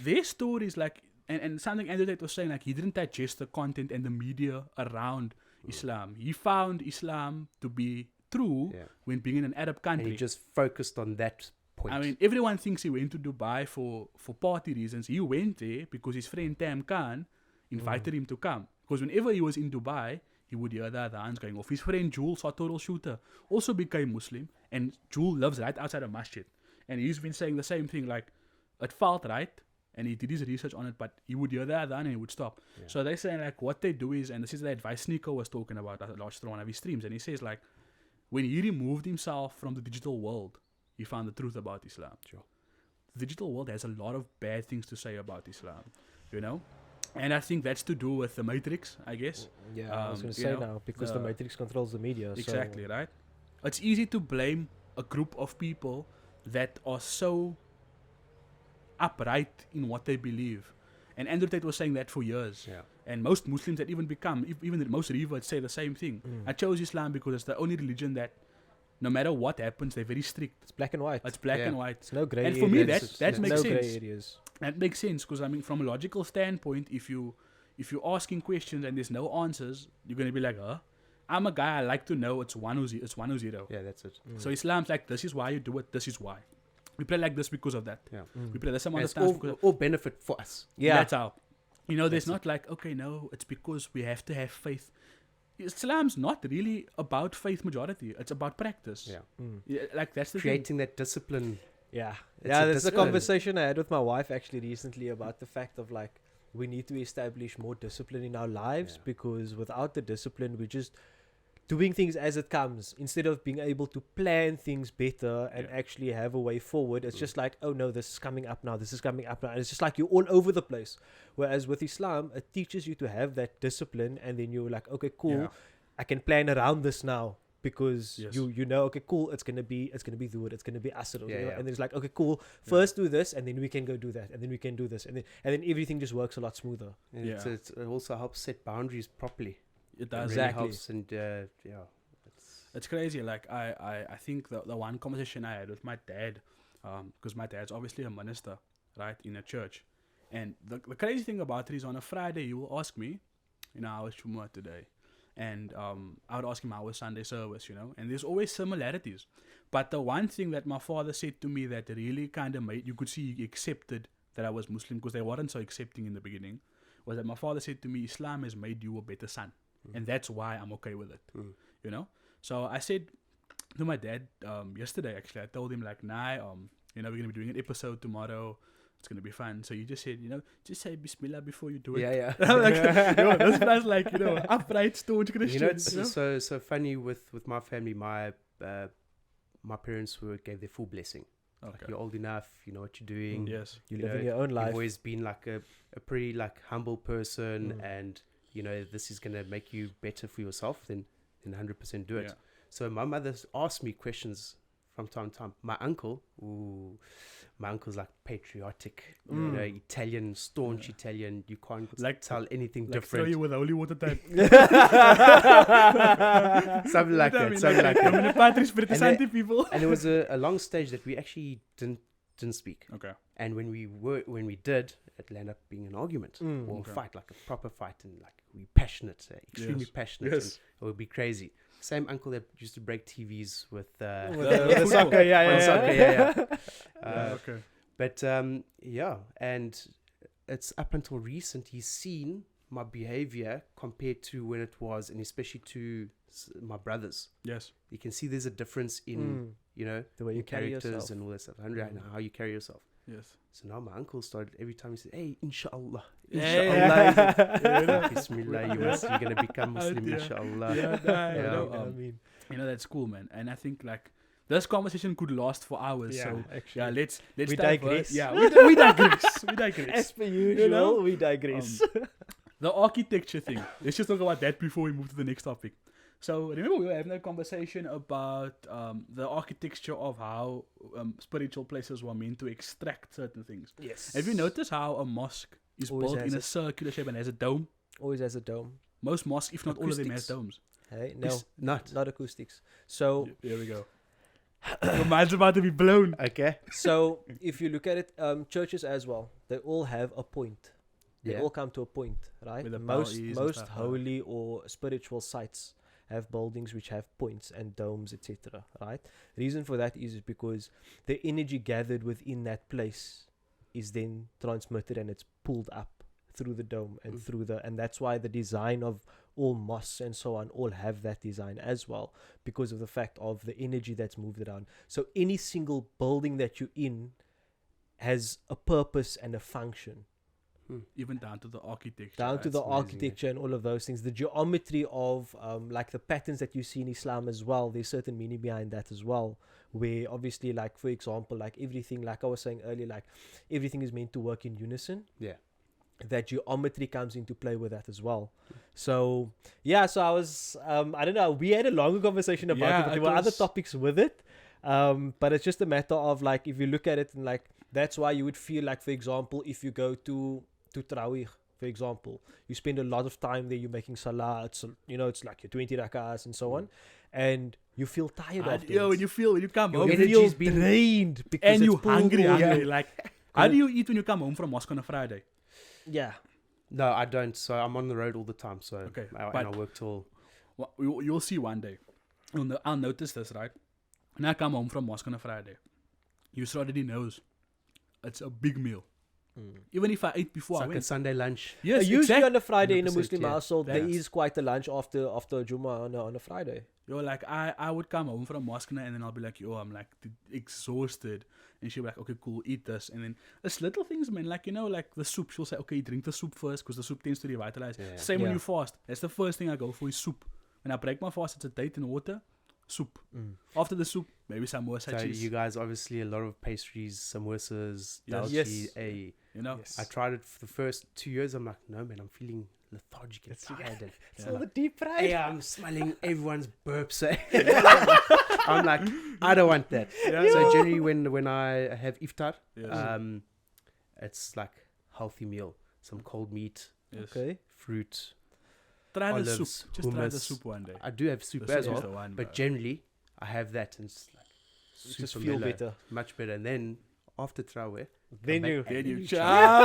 A: their stories like, and something Andrew Tate was saying like he didn't digest the content and the media around Islam. He found Islam to be true
C: Yeah.
A: when being in an Arab
C: and
A: country.
C: he just focused on that point.
A: I mean, everyone thinks he went to Dubai for party reasons. He went there because his friend Tam Khan invited him to come. Because whenever he was in Dubai, he would hear the adhans going off. His friend Jules, our total shooter, also became Muslim. And Jules lives right outside of masjid. And he's been saying the same thing, like, it felt right. And he did his research on it, but he would hear the adhan and he would stop.
C: Yeah.
A: So they're saying, like, what they do is, and this is the advice Sneeko was talking about, I watched one of his streams, and he says, like, when he removed himself from the digital world, he found the truth about Islam.
C: Sure.
A: The digital world has a lot of bad things to say about Islam, you know? And I think that's to do with the Matrix, I guess.
B: Yeah, I was going to
A: you
B: say
A: know,
B: now, because the
A: the-
B: Matrix controls the media.
A: Exactly,
B: so
A: right? It's easy to blame a group of people that are so upright in what they believe. And Andrew Tate was saying that for years.
C: Yeah.
A: And most Muslims that even most reverts say the same thing. I chose Islam because it's the only religion that no matter what happens, they're very strict.
B: It's black and white.
A: It's black
C: Yeah.
A: and white.
B: It's no grey
A: And for me,
B: areas.
A: that
B: There's
A: makes
B: no
A: sense.
B: grey areas.
A: That makes sense because I mean, from a logical standpoint, if you're asking questions and there's no answers, you're gonna be like, huh? I'm a guy. I like to know it's 1 or 0. It's 1 or 0.
C: Yeah, that's it.
A: So Islam's like, this is why you do it. This is why we play like this because of that.
C: Yeah.
A: We play this
C: And
A: amount of
C: it's
A: times because
C: all benefit for us.
B: Yeah.
A: that's how. You know, there's
C: That's
A: not like, okay, no, it's because we have to have faith. Islam's not really about faith majority. It's about practice.
C: Yeah.
A: Yeah, like that's the thing.
C: Creating that discipline
B: Yeah.
C: It's
B: Yeah,
C: a
B: that's a
C: discipline.
B: conversation I had with my wife actually recently about the fact of like we need to establish more discipline in our lives
C: Yeah.
B: because without the discipline we're just doing things as it comes instead of being able to plan things better and
A: Yeah.
B: actually have a way forward. It's
C: Mm.
B: just like, oh no, this is coming up now, this is coming up now. And it's just like you're all over the place. Whereas with Islam, it teaches you to have that discipline and then you're like, okay, cool,
A: Yeah.
B: I can plan around this now. Because
A: Yes.
B: you know, okay, cool, it's gonna be Dhuhr, it's gonna be Asr,
C: Yeah, yeah.
B: and then it's like, okay, cool, first do this and then we can go do that and then we can do this and then everything just works a lot smoother.
C: And
A: Yeah.
C: it also helps set boundaries properly.
A: It
C: It
A: does.
C: really
B: Exactly.
C: helps, and yeah,
A: It's crazy. Like I think the one conversation I had with my dad, because my dad's obviously a minister, right, in a church, and the crazy thing about it is on a Friday he will ask me, how was Shumwa today, and I would ask him how was Sunday service, and there's always similarities, but the one thing that my father said to me that really kind of made you could see he accepted that I was Muslim because they weren't so accepting in the beginning, was that my father said to me, Islam has made you a better son, and that's why I'm okay with it, So I said to my dad yesterday, actually, I told him like, nah, we're gonna be doing an episode tomorrow. It's gonna be fun. So you just said, just say Bismillah before you do it.
C: yeah.
A: I'm like, this guy's like, upright, staunch
C: You
A: Christian.
C: know, it's so funny with my family. My parents gave their full blessing. Like,
A: Okay.
C: you're old enough, you know what you're doing.
A: Yes.
B: You're
C: You
B: living
C: know,
B: your own life.
C: You've always been like a pretty like humble person,
B: Mm.
C: and this is gonna make you better for yourself. Then 100% do it.
A: Yeah.
C: So my mother asked me questions from time to time. My uncle's like patriotic, Italian, staunch Italian. You can't
A: Like-
C: tell anything
A: Like throw
C: different.
A: you with holy water type.
C: Something like
A: You know what I
C: that.
A: mean?
C: Something like that.
A: Domine Patri Spiritu
C: And
A: Sancti people.
C: And it was a long stage that we actually didn't speak.
A: Okay.
C: And when we did, it ended up being an argument or
A: Okay.
C: a fight, like a proper fight, and like we passionate, extremely
A: Yes.
C: passionate,
A: Yes.
C: and it would be crazy. Same uncle that used to break TVs with
B: With
A: the
B: the soccer,
C: on soccer, yeah.
A: Okay.
C: But and it's up until recent he's seen my behavior compared to when it was, and especially to my brothers.
A: Yes.
C: You can see there's a difference in
B: the way you
C: in
B: carry
C: characters
B: yourself.
C: and all that stuff, and how you carry yourself.
A: Yes.
C: So now my uncle started every time he said, "Hey, inshallah,
A: Hey.
C: inshallah, Bismillah, you're gonna become Muslim,
A: dear.
C: inshallah."
A: Yeah,
C: Yeah.
A: that's cool, man. And I think like this conversation could last for hours.
B: Yeah,
A: So
B: actually.
A: yeah, let's
B: We
A: divert.
B: digress.
A: Yeah, we digress. We digress.
B: As per usual,
A: know?
B: we digress.
A: The architecture thing. Let's just talk about that before we move to the next topic. So remember we were having a conversation about the architecture of how spiritual places were meant to extract certain things.
B: Yes.
A: Have you noticed how a mosque is
B: Always
A: built
B: has
A: in a
B: it.
A: circular shape and has a dome?
B: Always has a dome.
A: Most mosques, if not all of them, has
C: Acoustics.
A: domes.
B: Hey, no,
C: It's not
B: not acoustics. So,
A: There we go. Your mind's about to be blown.
C: okay.
B: so if you look at it, churches as well, they all have a point. They
C: Yeah.
B: all come to a point, right?
A: Where the power
B: Most
A: is and
B: most
A: stuff,
B: holy or spiritual sites have buildings which have points and domes, etc. Right? Reason for that is because the energy gathered within that place is then transmitted and it's pulled up through the dome and through and that's why the design of all mosques and so on all have that design as well, because of the fact of the energy that's moved around. So any single building that you're in has a purpose and a function,
A: Even down to the architecture.
B: down to
A: That's
B: the
C: amazing,
B: architecture and all of those things, the geometry of like the patterns that you see in Islam as well. There's certain meaning behind that as well, where obviously, like for example, like everything, like I was saying earlier, like everything is meant to work in unison.
C: Yeah.
B: That geometry comes into play with that as well. So yeah, so I was I don't know, we had a longer conversation about
A: Yeah,
B: it, but there
A: it
B: were other
A: was-
B: topics with it. But it's just a matter of like, if you look at it and like, that's why you would feel like, for example, if you go to Tarawih, for example, you spend a lot of time there, you're making salah, it's it's like your 20 rakahs and so on, and you feel tired
A: And,
B: afterwards.
A: when you come
C: Your
A: home
B: You
C: energy's
B: feel
C: been-
B: drained because
A: and
B: it's
A: you
B: pulled
A: hungry,
B: all-
A: hungry. Like, how do you eat when you come home from mosque on a Friday?
B: Yeah.
C: No, I don't. So I'm on the road all the time. So
A: Okay,
C: and
A: but-
C: I work till
A: You'll see one day. I'll notice this, right? When I come home from mosque on a Friday, you already knows it's a big meal. Even if I ate before
C: It's
A: I
C: like a
A: went.
C: Sunday lunch.
A: Yes,
B: Usually
A: exactly.
B: on a Friday in a
C: 100%,
B: Muslim
C: yeah.
B: household, there
A: That's-
B: is quite a lunch after Juma on a Friday.
A: Yo, like I would come home from mosque and then I'll be like, yo, I'm like exhausted, and she'll be like, okay, cool, eat this, and then it's little things, man. Like, you know, like the soup. She'll say, okay, drink the soup first because the soup tends to revitalize.
C: Yeah.
A: Same when
B: Yeah.
A: you fast. That's the first thing I go for is soup. When I break my fast, it's a date and water, soup. After the soup, maybe samosa
C: So
A: cheese.
C: you guys obviously a lot of pastries, samosas,
A: Yes.
C: dalchi.
B: Yes.
C: Hey,
A: You know,
B: Yes.
C: I tried it for the first 2 years. I'm like, no man, I'm feeling lethargic and
B: It's-
C: tired. And
B: It's
A: Yeah.
B: all the deep fried.
C: hey, I'm smelling everyone's burps. I'm like, I don't want that.
A: Yeah.
C: So generally, when I have iftar,
A: Yes.
C: it's like healthy meal, some cold meat,
A: Yes.
B: Okay.
C: fruit.
A: Try the
C: olives,
A: soup. Just try the
C: hummus.
A: soup one day.
C: I do have soup
A: The
C: as
A: soup is
C: well,
A: the one,
C: but
A: bro.
C: generally I have that and it's like
B: Just
C: super
B: feel
C: mellow,
B: better.
C: much better. And then after Traweh,
B: Then
C: back
B: you.
C: and
A: Then you
C: chow.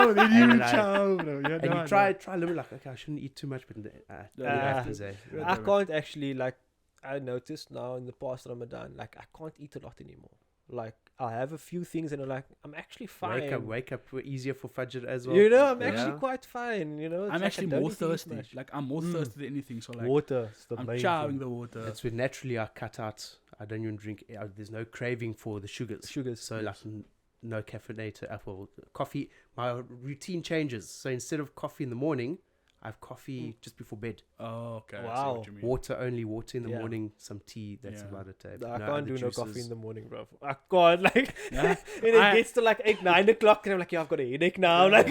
A: chow. Then you
C: And I-
A: chow, bro. Yeah,
C: and
A: no,
C: you try a little bit like, okay, I shouldn't eat too much, but after say,
A: Yeah.
B: I can't actually, like, I noticed now in the past Ramadan, like, I can't eat a lot anymore. Like, I have a few things and I'm like, I'm actually fine.
C: wake up, easier for Fajr as well.
B: You know, I'm
C: Yeah.
B: actually quite fine. You know, it's
A: I'm
B: like I
A: actually
B: don't
A: more
B: need to eat
A: thirsty.
B: much.
A: Like I'm more thirsty than anything. So like
B: Water is the
A: I'm
B: main
A: chowing
B: thing.
A: the water.
C: That's where naturally I cut out. I don't even drink. There's no craving for the sugars.
B: Sugars.
C: So like no caffeinated apple coffee. My routine changes. So instead of coffee in the morning, I have coffee just before bed.
A: Oh, okay. I see
B: Wow.
A: what you mean.
C: Water only, water in the
B: Yeah.
C: morning, some tea. That's
A: Yeah.
C: about it.
B: I
C: No
B: can't
C: other
B: do no coffee
C: juices.
B: in the morning, bro. I can't, like,
A: Yeah.
B: and it gets to like 8, 9 o'clock, and I'm like, yeah, I've got a headache now. Like,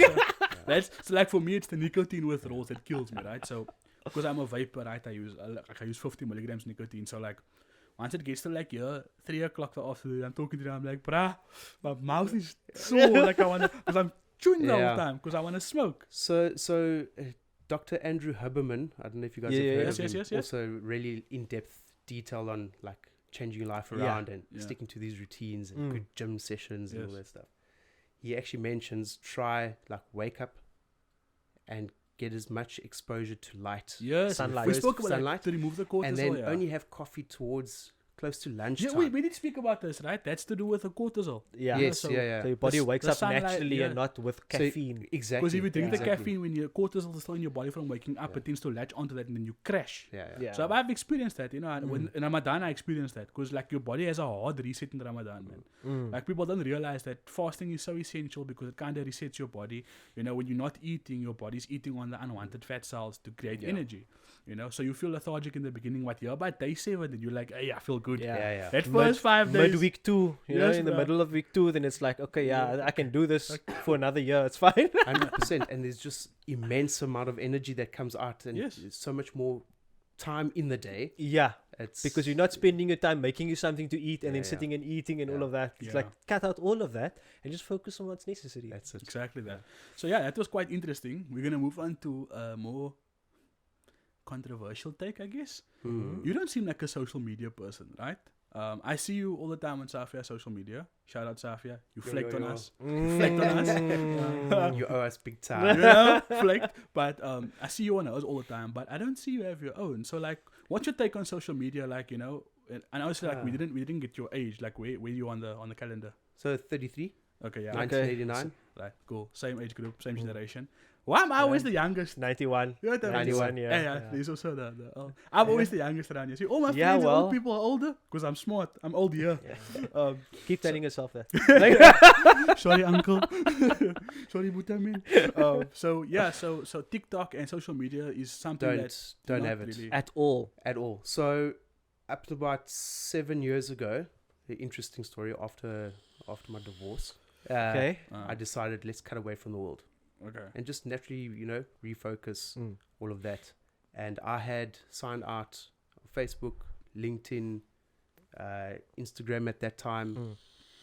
A: That's so like for me, it's the nicotine withdrawals that kills me, right? So because I'm a vapor, right? I use 50 milligrams nicotine. So like once it gets to like 3 o'clock the afternoon, I'm talking to them. I'm like, bruh, my mouth is sore. Like I wanna, because I'm chewing the
C: Yeah.
A: whole time because I wanna smoke.
C: So Dr. Andrew Huberman, I don't know if you guys
B: Yeah,
C: have heard
A: yes,
C: of
A: yes,
C: him.
A: yes, yes.
C: Also really in-depth detail on like changing your life
B: Yeah.
C: around and
A: Yeah.
C: sticking to these routines and
B: Mm.
C: good gym sessions and all
A: Yes.
C: that stuff. He actually mentions try like wake up and get as much exposure to light.
A: Yes,
B: Sunlight.
A: we
C: First
A: spoke about
C: sunlight,
A: that, to remove the cortisol.
C: and then
A: yeah.
C: only have coffee towards close to
A: Yeah,
C: lunchtime.
A: we did speak about this, right? That's to do with the cortisol.
B: yeah.
C: Yes,
A: so-
C: yeah.
B: So your body
A: The
B: wakes
A: the
B: up
A: sunlight,
B: naturally
A: yeah.
B: and not with
C: So-
B: caffeine.
C: Exactly.
A: Because if you drink the
C: exactly.
A: caffeine when your cortisol is still in your body from waking up,
C: Yeah.
A: it tends to latch onto that and then you crash.
C: Yeah.
B: Yeah.
A: So I've experienced that, you know. And when
B: Mm.
A: in Ramadan, I experienced that because like your body has a hard reset in Ramadan, man.
B: Mm.
A: Like people don't realize that fasting is so essential because it kind of resets your body. You know, when you're not eating, your body's eating on the unwanted fat cells to create
C: Yeah.
A: energy. You know, so you feel lethargic in the beginning, but by day 7, then you're like, hey, I feel good.
B: Yeah.
C: Yeah.
A: That
B: Mid-
A: first 5 days.
B: Midweek 2, you know,
A: Yes,
B: in the
A: bro.
B: middle of week 2, then it's like, okay, yeah, I can do this for another year. It's fine.
C: 100%. And there's just immense amount of energy that comes out, and
A: Yes.
C: there's so much more time in the day.
B: Yeah,
C: It's
B: because you're not spending your time making you something to eat and then
C: Yeah,
B: sitting and eating and all
C: Yeah.
B: of that. It's
A: Yeah.
B: like cut out all of that and just focus on what's necessary.
C: That's it.
A: Exactly that. So yeah, that was quite interesting. We're gonna move on to a more controversial take, I guess.
C: Mm.
A: You don't seem like a social media person, right? I see you all the time on Safia social media. Shout out Safia. You
C: Yo,
A: flaked
C: yo,
A: on
C: yo.
A: us.
B: Reflect
A: on us.
C: You owe us big
A: You
C: time.
A: know, flaked. But I see you on ours all the time. But I don't see you have your own. So like, what's your take on social media? Like, you know, and also like we
C: Ah.
A: didn't get your age. Like where you on the calendar?
C: So 33,
A: Okay, yeah.
C: 1989.
A: Right, cool. Same age group, same generation. Why am I always the youngest?
B: 91.
A: You're the
B: 91, yeah.
A: Yeah, there's also I'm always the youngest around here. See, all my
B: Yeah,
A: friends,
B: well.
A: old people are older because I'm smart. I'm old here.
B: Yeah. Keep telling yourself that.
A: Sorry, uncle. Sorry, Butamin. So yeah, so TikTok and social media is something that
C: Don't
A: not
C: have it
A: really-
B: At all.
C: at all. So up to about 7 years ago, the interesting story after my divorce,
B: Okay.
C: I decided let's cut away from the world
A: Okay.
C: and just naturally, refocus
B: Mm.
C: all of that. And I had signed out Facebook, LinkedIn, Instagram at that time.
B: Mm.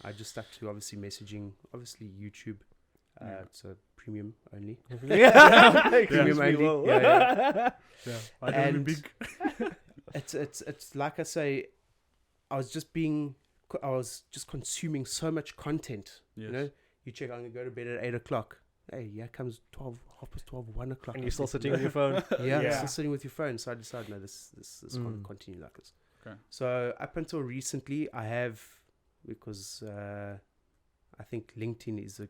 C: I just stuck to obviously messaging, obviously YouTube.
A: Yeah.
C: It's a premium only.
B: Excuse
C: Premium
B: me,
C: only.
B: whoa.
C: Yeah.
A: Yeah. I don't
C: And-
A: big.
C: It's like I say, I was just consuming so much content.
A: Yes.
C: You know, you check, I'm gonna go to bed at 8 o'clock. Hey, yeah, comes 12, 1 o'clock.
B: And
C: I'm
B: you're still
C: sleeping.
B: sitting on your phone.
C: Yeah,
A: Yeah.
C: still sitting with your phone. So I decided, no, this can't
B: Mm.
C: continue like this.
A: Okay.
C: So up until recently, I have, because I think LinkedIn is a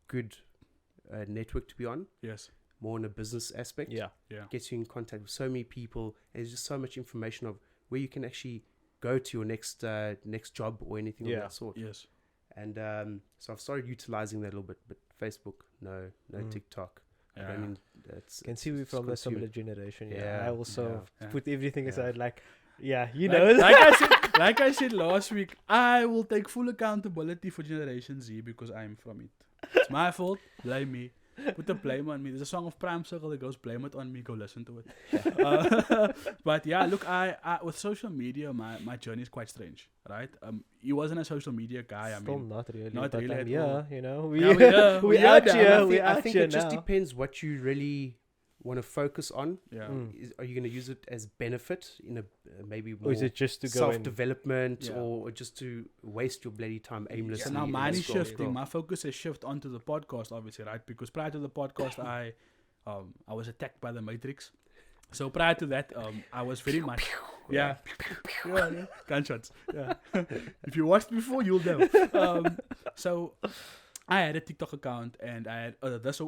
C: good network to be on,
A: Yes.
C: more in a business aspect.
B: Yeah.
A: Yeah.
C: Gets you in contact with so many people. And there's just so much information of where you can actually go to your next job or anything of
B: Yeah.
C: that sort.
A: Yes.
C: And so I've started utilizing that a little bit. But Facebook, no TikTok. I
A: Yeah.
C: don't mean it's
B: Can see we
C: it's
B: from a similar
C: consumed.
B: generation.
C: Yeah,
B: I also
A: yeah.
B: put everything
C: Yeah.
B: aside. Like, yeah, you
A: Like-
B: know.
A: like I said last week, I will take full accountability for Generation Z because I'm from it. It's my fault. Blame me. Put the blame on me. There's a song of Prime Circle that goes, "Blame it on me." Go listen to it. But yeah, look, I with social media, my journey is quite strange, right? He wasn't a social media guy. I
B: Still
A: mean,
B: not really.
A: not
B: but
A: really
B: I'm
A: at
B: here,
A: all.
B: you know.
A: Yeah, we're here.
B: We
A: We're here
B: out
A: now.
B: here. We
C: I
B: out
C: think
B: here
C: it just
B: now.
C: depends what you really want to focus on.
A: yeah.
C: Are you going to use it as benefit in a maybe more
B: Or is it just to go and
C: self-development,
A: Yeah.
C: or just to waste your bloody time aimlessly?
A: So now
C: and
A: mine is
C: scroll,
A: shifting.
C: scroll.
A: My focus has shifted onto the podcast, obviously, right? Because prior to the podcast, I was attacked by the Matrix. So prior to that, I was very much yeah, gunshots. Yeah, if you watched before, you'll know. So I had a TikTok account, and I had this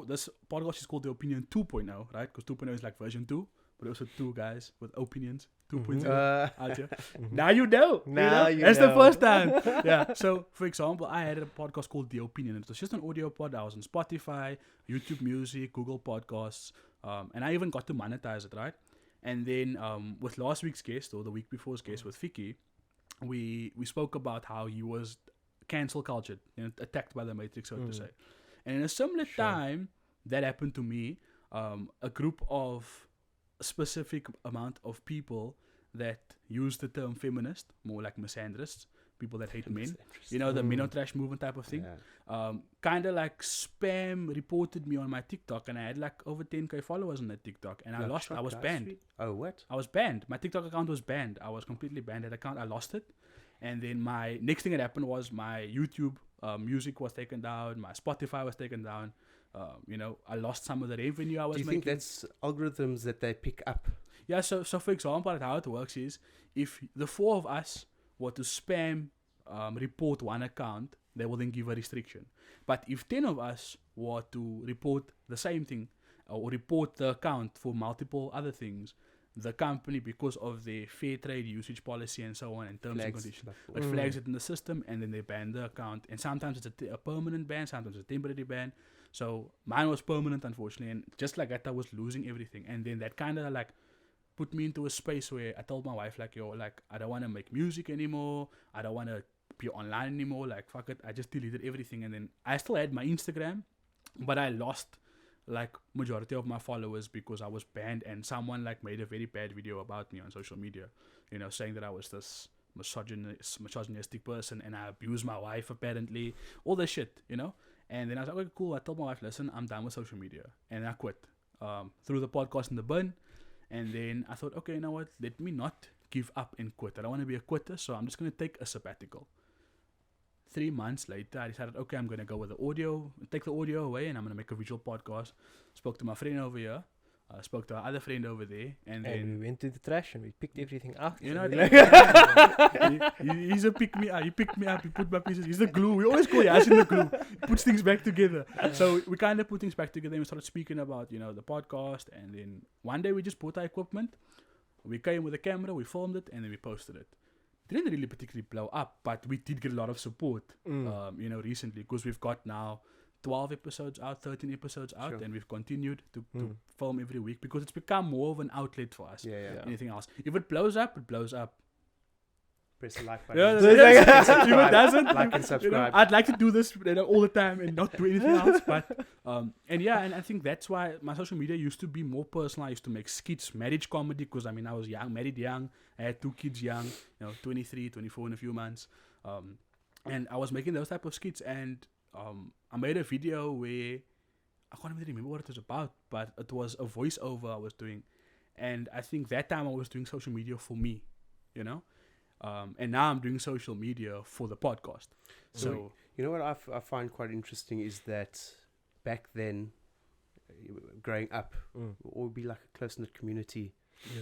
A: podcast is called the Opinion 2.0, right? Because 2.0 is like version 2, but also two guys with opinions. 2.0 out here. Now you know.
B: Now you
A: That's the
B: know.
A: first time. Yeah. So, for example, I had a podcast called The Opinion. It was just an audio pod. I was on Spotify, YouTube Music, Google Podcasts, and I even got to monetize it, right? And then with last week's guest, or the week before's guest with Vicky, we spoke about how he was cancel cultured, attacked by the Matrix, so to say. And in a similar time, that happened to me. A group of a specific amount of people that use the term feminist, more like misandrists, people that hate men, the minnow trash movement type of thing, kind of like spam reported me on my TikTok, and I had like over 10k followers on that TikTok, and I was banned.
C: Oh, what?
A: I was banned. My TikTok account was banned. I was completely banned. That account, I lost it. And then my next thing that happened was my YouTube music was taken down, my Spotify was taken down. I lost some of the revenue I was
C: Do you
A: making.
C: think that's algorithms that they pick up?
A: Yeah, so for example, how it works is, if the four of us were to spam report one account, they will then give a restriction. But if 10 of us were to report the same thing, or report the account for multiple other things, the company, because of their fair trade usage policy and so on, and terms and conditions, it flags it in the system, and then they ban the account. And sometimes it's a permanent ban, sometimes it's a temporary ban. So mine was permanent, unfortunately, and just like that, I was losing everything. And then that kind of like put me into a space where I told my wife, like, yo, like, I don't want to make music anymore. I don't want to be online anymore. Like, fuck it. I just deleted everything. And then I still had my Instagram, but I lost like majority of my followers because I was banned, and someone like made a very bad video about me on social media, saying that I was this misogynistic person and I abused my wife, apparently, all this shit, And then I was like, okay, cool. I told my wife, listen, I'm done with social media. And I quit. Threw the podcast in the bin. And then I thought, okay, you know what? Let me not give up and quit. I don't want to be a quitter, so I'm just going to take a sabbatical. 3 months later, I decided, okay, I'm going to go with the audio, take the audio away, and I'm going to make a visual podcast. Spoke to my friend over here. Spoke to our other friend over there. And then
B: we went to the trash and we picked everything out.
A: he's a pick me up. He picked me up. He put my pieces. He's the glue. We always call Yaas in the glue. He puts things back together. So we kind of put things back together, and we started speaking about, the podcast. And then one day we just bought our equipment. We came with a camera, we filmed it, and then we posted it. Didn't really particularly blow up, but we did get a lot of support, recently, because we've got now 12 episodes out, 13 episodes out, and we've continued to film every week because it's become more of an outlet for us.
C: Yeah.
A: Anything else. If it blows up, it blows up.
C: Press the like button.
A: Yeah,
C: If
A: if it doesn't,
C: like and subscribe.
A: I'd like to do this all the time and not do anything else. But and I think that's why my social media used to be more personal. I used to make skits, marriage comedy, because I was young, married young. I had 2 kids young, 23, 24 in a few months. And I was making those type of skits, and I made a video where I can't even remember what it was about, but it was a voiceover I was doing. And I think that time I was doing social media for me, and now I'm doing social media for the podcast. So
C: you know what I find quite interesting is that back then, growing up, we'd all be like a close-knit community.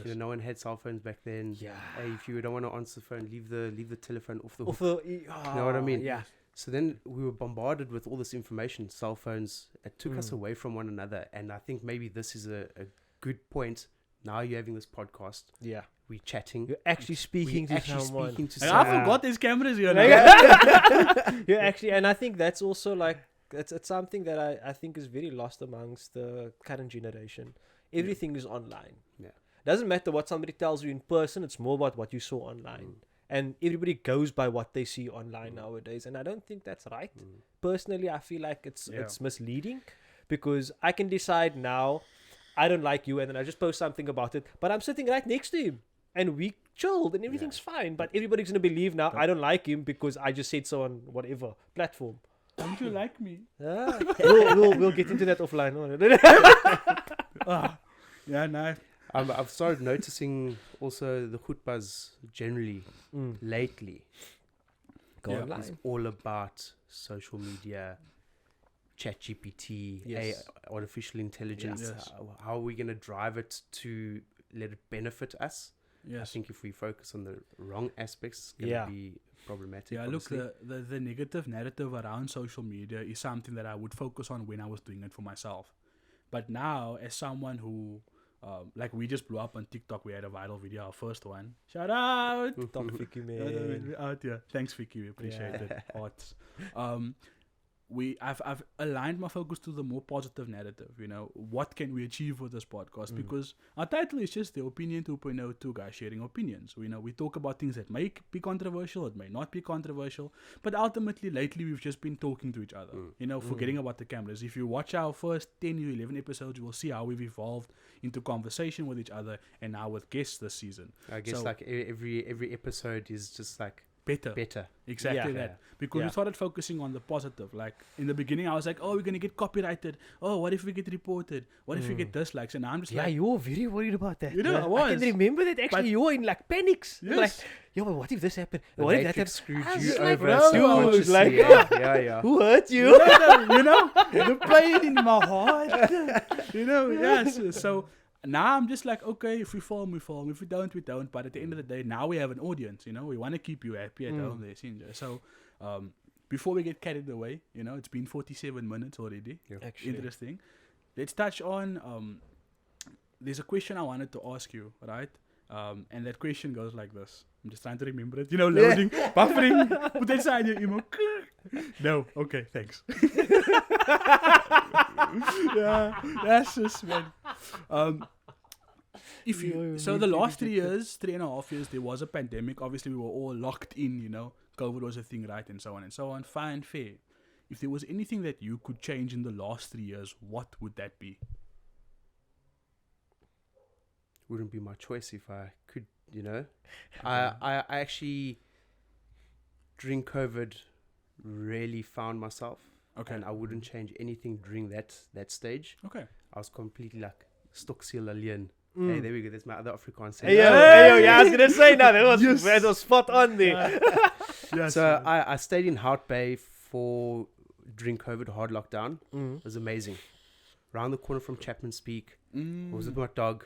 A: yes.
C: No one had cell phones back then.
B: Yeah.
C: Hey, if you don't want to answer the phone, leave the telephone off the hook.
B: You
C: know what I mean?
B: Yeah.
C: So then we were bombarded with all this information, cell phones. It took us away from one another. And I think maybe this is a good point. Now you're having this podcast.
B: Yeah.
C: We're chatting.
B: You're actually speaking to someone.
C: Speaking to
A: And
C: someone.
A: I forgot there's cameras here now.
B: You're actually, and I think that's also like, it's something that I think is very lost amongst the current generation. Everything is online.
C: Yeah.
B: Doesn't matter what somebody tells you in person, it's more about what you saw online. And everybody goes by what they see online nowadays. And I don't think that's right. Personally, I feel like it's misleading, because I can decide now, I don't like you, and then I just post something about it, but I'm sitting right next to him and we chilled and everything's fine. But everybody's going to believe now I don't like him because I just said so on whatever platform.
A: Don't you like me?
B: We'll get into that offline.
A: Yeah, no.
C: I've started noticing also the khutbahs generally lately. It's all about social media, ChatGPT, artificial intelligence.
A: Yes.
C: How are we going to drive it to let it benefit us?
A: Yes.
C: I think if we focus on the wrong aspects, it's going to be problematic.
A: Yeah, look,
C: obviously.
A: the negative narrative around social media is something that I would focus on when I was doing it for myself. But now, as someone who, like, we just blew up on TikTok, we had a viral video, our first one. Shout out!
B: TikTok, Vicky, man.
A: We're out here. Thanks, Vicky. We appreciate it. Hearts. I've aligned my focus to the more positive narrative. You know, what can we achieve with this podcast? Because our title is just the Opinion 2.0, two guys sharing opinions. You know, we talk about things that may be controversial, it may not be controversial, but ultimately lately we've just been talking to each other. You know, forgetting about the cameras. If you watch our first 10 to 11 episodes, you will see how we've evolved into conversation with each other, and now with guests this season.
C: I guess like every episode is just like
A: better. Exactly that. Because we started focusing on the positive. Like in the beginning, I was like, oh, we're going to get copyrighted. Oh, what if we get reported? What if we get dislikes? And now I'm just like...
B: Yeah, you were very worried about that.
A: You know, I was.
B: I can remember that actually. You were in like panics.
A: Yes.
B: Like, yo, but what if this happened?
C: the
B: What if that
C: Matrix
B: happened?
C: screwed
B: I
C: you
B: was like,
C: over
B: bro,
C: subconsciously.
B: like,
C: yeah.
B: Who hurt you?
A: you know, the pain in my heart. You know, yes. So now I'm just like, okay, if we film, we film. If we don't, we don't. But at the end of the day, now we have an audience. You know, we want to keep you happy at home there, Sinja. So before we get carried away, you know, it's been 47 minutes already.
B: Actually.
A: Interesting. Let's touch on, there's a question I wanted to ask you, right? And that question goes like this. I'm just trying to remember it. You know, loading, buffering, put that sign in your email. No, okay, thanks. Yeah, that's just, man. So the last 3.5 years, there was a pandemic. Obviously, we were all locked in, you know. COVID was a thing, right? And so on and so on. Fine, fair. If there was anything that you could change in the last 3 years, what would that be?
C: Wouldn't be my choice if I could, you know. I actually, during COVID, really found myself.
A: Okay.
C: And I wouldn't change anything during that stage.
A: Okay.
C: I was completely like stoksiel alien. Hey, there we go. That's my other Afrikaans saying.
B: Hey, yo, yeah, I was gonna say now that was spot on there.
A: Yes.
C: So I stayed in Hout Bay during COVID hard lockdown. It was amazing. Round the corner from Chapman's Peak. I was with my dog,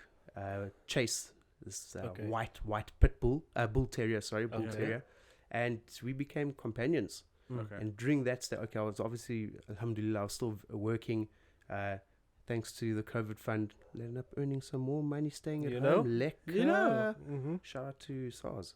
C: Chase, this white pit bull, bull terrier, terrier, and we became companions.
A: Okay.
C: And during that stage, I was obviously, alhamdulillah, I was still working. Thanks to the COVID fund, ended up earning some more money, staying at home. Lekker.
A: You know.
C: Shout out to SARS.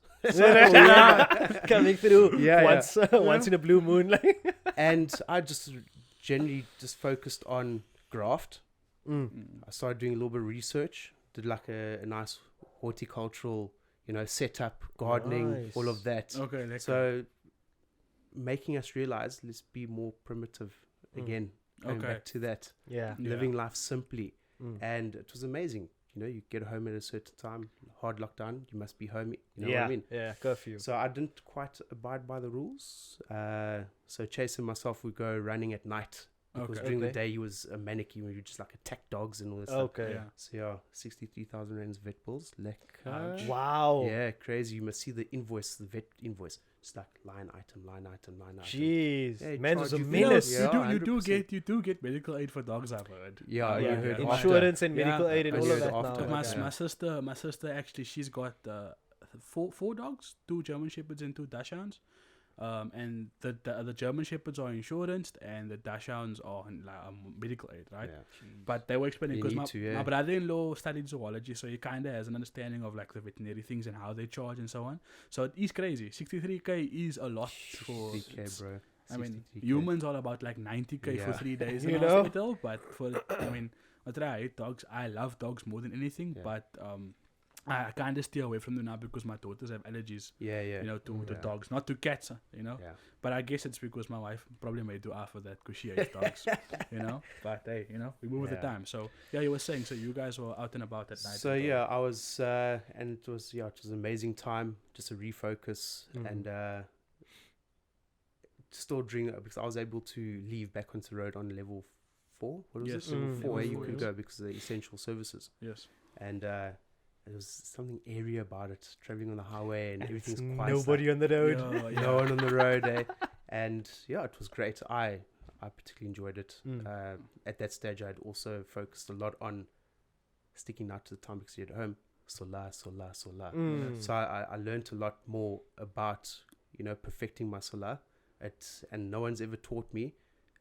B: Coming through
C: Yeah,
B: once in a blue moon. Like.
C: And I just generally just focused on graft. I started doing a little bit of research, did like a nice horticultural, you know, setup, gardening, all of that.
A: Okay.
C: So making us realize, let's be more primitive again. Going back to that. Living life simply. And it was amazing. You know, you get home at a certain time, hard lockdown, you must be home. You know what I mean?
B: Yeah, curfew.
C: So I didn't quite abide by the rules. So Chase and myself would go running at night. Because during the day he was a mannequin where you just like attack dogs and all this stuff.
A: Yeah.
C: So 63,000 rands vet bills.
B: Wow.
C: Yeah, crazy. You must see the invoice, the vet invoice. It's like line item.
B: Jeez.
C: Yeah,
B: Man was a
C: charge you
B: menace.
C: Yeah,
A: you do get medical aid for dogs, I've heard.
C: Yeah, you heard
B: insurance and medical aid and
C: I
B: all
C: heard
B: of that
C: after.
B: now.
A: My sister actually, she's got four dogs, 2 German Shepherds and 2 Dachshunds. And the German Shepherds are insurance, and the Dachshunds are medical aid, right?
C: Yeah.
A: But they were explaining
C: You
A: because
C: need to, yeah.
A: my brother-in-law studied zoology, so he kind of has an understanding of like the veterinary things and how they charge and so on. So it is crazy. 63K is a lot for.
C: 3K, bro.
A: I mean,
C: 63K.
A: humans are about like 90K for
C: Yeah.
A: 3 days
B: You
A: in
B: know?
A: hospital, but for I mean, I hate dogs. I love dogs more than anything,
C: Yeah.
A: but I kind of steer away from them now because my daughters have allergies.
C: Yeah, yeah.
A: You know, to
C: Yeah.
A: dogs, not to cats. You know,
C: Yeah.
A: but I guess it's because my wife probably made dua for that because she hates dogs. You know, but hey, you know, we move with the
C: Yeah.
A: time. So yeah, you were saying, so you guys were out and about at night.
C: So
A: and
C: yeah, I was, and it was an amazing time, just a refocus,
B: Mm.
C: and still during because I was able to leave back onto the road on level 4. What was
A: Yes.
C: it? Level
B: Mm.
C: 4, where
A: Level
C: you
A: 4,
C: could
A: yes.
C: go because of the essential services,
A: yes,
C: and there was something airy about it, traveling on the highway and everything's
B: It's
C: quiet.
B: nobody on the road.
A: yeah,
C: No one on the road, eh? And yeah, it was great. I particularly enjoyed it.
B: Mm.
C: At that stage, I had also focused a lot on sticking out to the time because you're at home. Sola.
B: Mm.
C: So I learned a lot more about, perfecting my salah. And no one's ever taught me.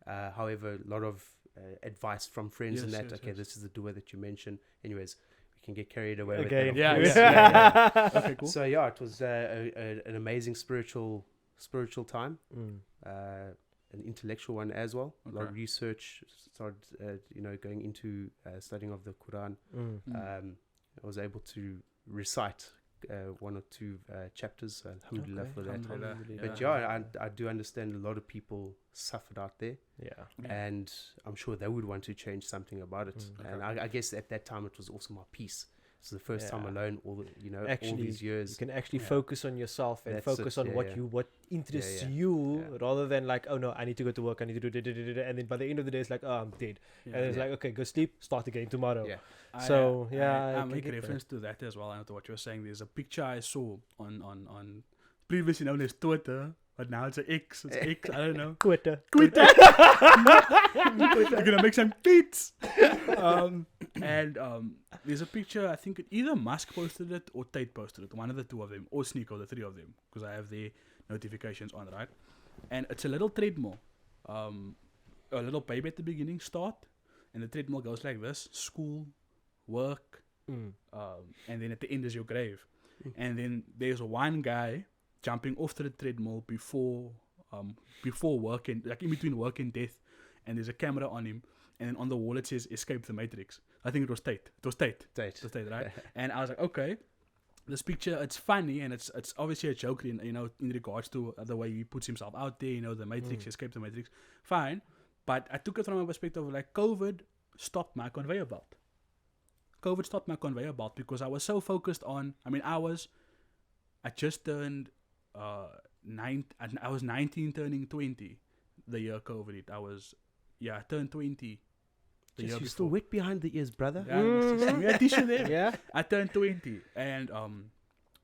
C: However, a lot of advice from friends and
A: Yes,
C: that.
A: yes,
C: Okay,
A: yes.
C: this is the dua that you mentioned. Anyways, we can get carried away
B: Again.
C: with that.
A: Yeah,
C: of course.
A: yeah. Okay, cool.
C: So yeah, it was an amazing spiritual time.
B: Mm.
C: An intellectual one as well. A lot of
A: Okay.
C: research. Started, going into studying of the Quran.
B: Mm.
C: I was able to recite 1 or 2 chapters. Alhamdulillah
B: Okay.
C: for that.
A: Alhamdulillah.
C: But yeah, I do understand a lot of people suffered out there,
B: Yeah.
C: and I'm sure they would want to change something about it.
B: Mm.
C: And I guess at that time it was also my peace. It's the first time
B: Yeah.
C: alone, all
B: Actually,
C: these
B: You
C: years.
B: can actually
A: Yeah.
B: focus on yourself and
C: That's
B: focus
C: it,
B: on
C: yeah,
B: what
C: yeah.
B: what interests
C: yeah.
B: you
C: Yeah.
B: rather than like, oh no, I need to go to work, I need to do da-da-da-da-da, and then by the end of the day it's like, oh, I'm dead.
A: Yeah.
B: And it's
C: Yeah.
B: like, okay, go sleep, start again tomorrow.
C: Yeah.
B: So, yeah, I
A: I
B: can
A: make
B: get that.
A: reference to that as well. I know to what you were saying. There's a picture I saw on previously known as Twitter, but now it's an X. It's X. I don't know.
B: Twitter.
A: Twitter. You're gonna make some tweets. And there's a picture. I think either Musk posted it or Tate posted it. One of the two of them, or Sneeko, the three of them, because I have their notifications on, right? And it's a little treadmill. A little baby at the beginning, start, and the treadmill goes like this: school, work,
B: Mm.
A: and then at the end is your grave. And then there's one guy jumping off to the treadmill before work and like in between work and death, and there's a camera on him, and then on the wall it says "Escape the Matrix." I think it was Tate. It was Tate, right? And I was like, okay, this picture, it's funny and it's obviously a joke in regards to the way he puts himself out there. The Matrix, Escape the Matrix, fine. But I took it from a perspective of like COVID stopped my conveyor belt. COVID stopped my conveyor belt because I was so focused on. I mean, I just turned 9. I was 19, turning 20. The year COVID hit, I turned 20. The year
C: You're
A: before.
C: still wet behind the ears, brother.
A: Yeah, we had tissue there.
B: Yeah.
A: I turned 20, and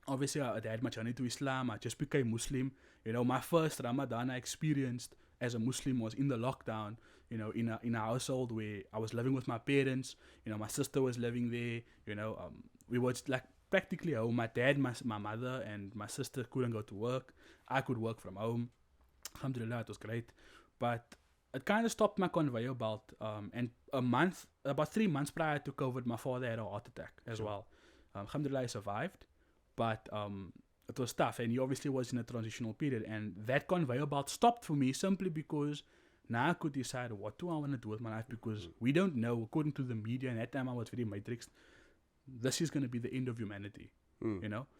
A: obviously I had my journey to Islam. I just became Muslim. My first Ramadan I experienced as a Muslim was in the lockdown. In a household where I was living with my parents. My sister was living there. We were like practically home. My dad, my mother, and my sister couldn't go to work. I could work from home. Alhamdulillah, it was great. But it kind of stopped my conveyor belt. And about 3 months prior to COVID, my father had a heart attack as well. Alhamdulillah, he survived. But it was tough. And he obviously was in a transitional period. And that conveyor belt stopped for me simply because now I could decide what do I want to do with my life, because we don't know, according to the media, and at that time I was very matrixed, this is going to be the end of humanity.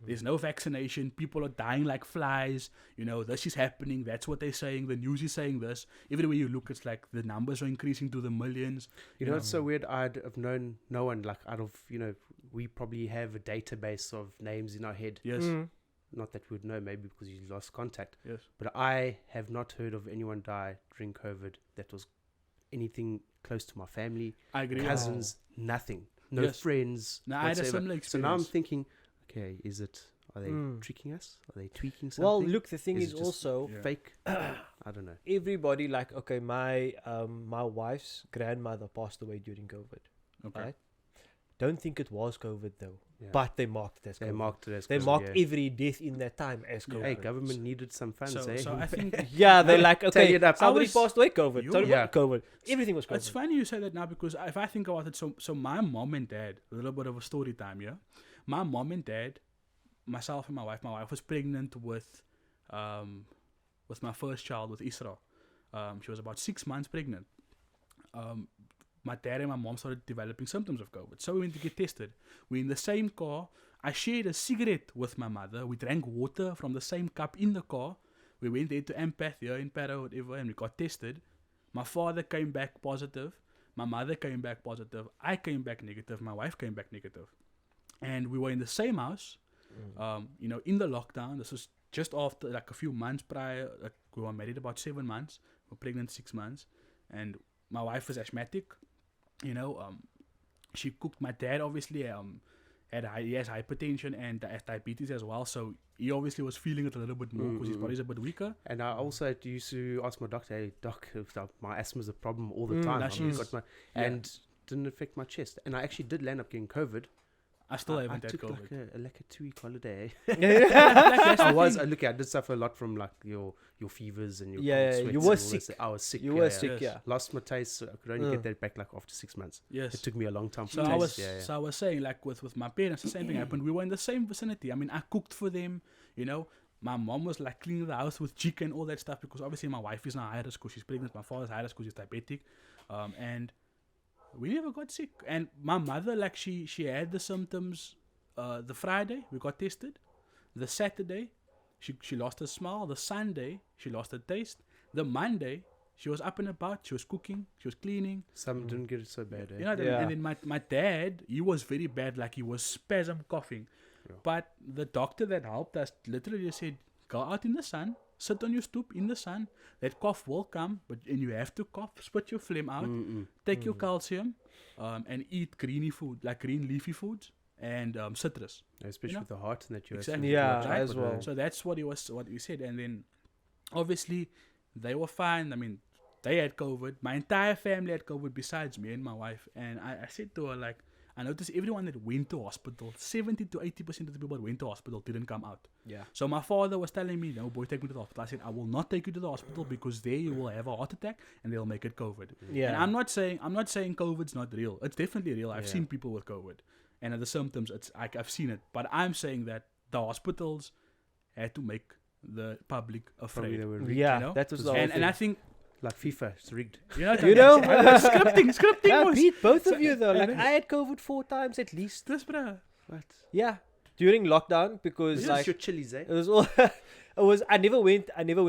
A: There's no vaccination, people are dying like flies, this is happening, that's what they're saying, the news is saying this. Everywhere you look, it's like the numbers are increasing to the millions.
C: It's so weird. I'd have known no one, like out of, we probably have a database of names in our head.
A: Yes.
C: Not that we would know, maybe because you lost contact.
A: Yes.
C: But I have not heard of anyone die during COVID that was anything close to my family,
A: I agree.
C: cousins, nothing. No
A: Yes.
C: friends.
A: No, I had a
C: whatsoever.
A: similar
C: So now I'm
A: experience.
C: thinking, okay, are they tricking us? Are they tweaking something?
B: Well, look, the thing
C: Is
B: is
C: it just
B: also
A: Yeah.
C: fake? I don't know.
B: everybody, like, okay, my wife's grandmother passed away during COVID,
A: Okay.
B: right? don't think it was COVID though.
C: Yeah.
B: But they marked it as
C: They
B: COVID.
C: marked it as
B: They
C: COVID,
B: marked
C: yeah.
B: every death in that time as COVID.
C: Hey, government needed some funds,
A: So,
C: eh?
A: so I think
B: Yeah, they're like,
C: Tally
B: okay,
C: it up.
B: somebody
A: was-
B: passed away COVID.
A: You-
B: Sorry,
C: Yeah.
B: what? COVID. Everything was COVID.
A: it's funny you say that now because if I think about it, so my mom and dad, a little bit of a story time, yeah. My mom and dad, myself and my wife. My wife was pregnant with my first child, with Isra. She was about 6 months pregnant. My dad and my mom started developing symptoms of COVID, so we went to get tested. We're in the same car. I shared a cigarette with my mother. We drank water from the same cup in the car. We went there to Empath here in Para, whatever, and we got tested. My father came back positive. My mother came back positive. I came back negative. My wife came back negative. And we were in the same house, in the lockdown. This was just after, like, a few months prior. Like, we were married about 7 months. We were pregnant 6 months. And my wife was asthmatic. She cooked. My dad obviously he has hypertension and diabetes as well. So he obviously was feeling it a little bit more because his body's a bit weaker.
C: And I also used to ask my doctor, hey, doc, if my asthma's a problem all the time.
A: No,
C: I've
A: she is.
C: got my,
A: Yeah.
C: and didn't affect my chest. And I actually did land up getting COVID.
A: I still
C: I
A: haven't had
C: took
A: COVID.
C: like a 2-week holiday.
A: That's
C: I
A: the
C: was,
A: thing.
C: I did suffer a lot from like your fevers and your
B: Yeah,
C: cold
B: yeah,
C: sweats
B: you
C: and
B: were
C: all
B: sick.
C: this. I was sick.
B: You
C: yeah,
B: were
C: yeah.
B: sick,
A: Yes.
B: yeah.
C: Lost my taste. So I could only get that back like after 6 months.
A: Yes.
C: It took me a long time to
A: So
C: taste.
A: I was saying, like, with my parents, the same thing happened. We were in the same vicinity. I mean, I cooked for them. My mom was like cleaning the house with chick and all that stuff because obviously my wife is now high risk because she's pregnant. My father's high risk because he's diabetic, and we never got sick. And my mother, like, she had the symptoms. The Friday we got tested. The Saturday, she lost her smell. The Sunday she lost her taste. The Monday she was up and about. She was cooking. She was cleaning.
C: Some didn't get it so bad. Eh?
B: Yeah.
A: And then my dad, he was very bad, like he was spasm coughing.
C: Yeah.
A: But the doctor that helped us literally just said, go out in the sun, sit on your stoop in the sun, that cough will come, and you have to cough, spit your phlegm out, take your calcium, and eat greeny food, like green leafy foods, and citrus.
C: Especially with the heart and that you
A: Exactly.
B: Yeah,
C: have to
B: as well.
A: So that's what he said. And then obviously they were fine. I mean, they had COVID. My entire family had COVID besides me and my wife. And I said to her, like, I noticed everyone that went to hospital, 70 to 80% of the people that went to hospital didn't come out.
B: Yeah.
A: So my father was telling me, no, boy, take me to the hospital. I said, I will not take you to the hospital because there you will have a heart attack and they'll make it COVID.
B: Yeah.
A: And I'm not saying COVID's not real. It's definitely real. I've
C: Yeah.
A: seen people with COVID. And the symptoms, I've seen it. But I'm saying that the hospitals had to make the public
C: Probably
A: afraid.
C: they were rigged.
B: Yeah,
A: you know?
B: that was the whole
A: And I
B: thing.
A: think,
C: Like FIFA, it's rigged.
A: you know, scripting
B: I
A: was
B: beat both of
A: So-
B: you though. Like
A: and
B: I had COVID 4 times at least.
A: this, bruh.
C: What?
B: Yeah, during lockdown because
C: This
B: like
C: is your chilies, eh?
B: it was all. It was. I never went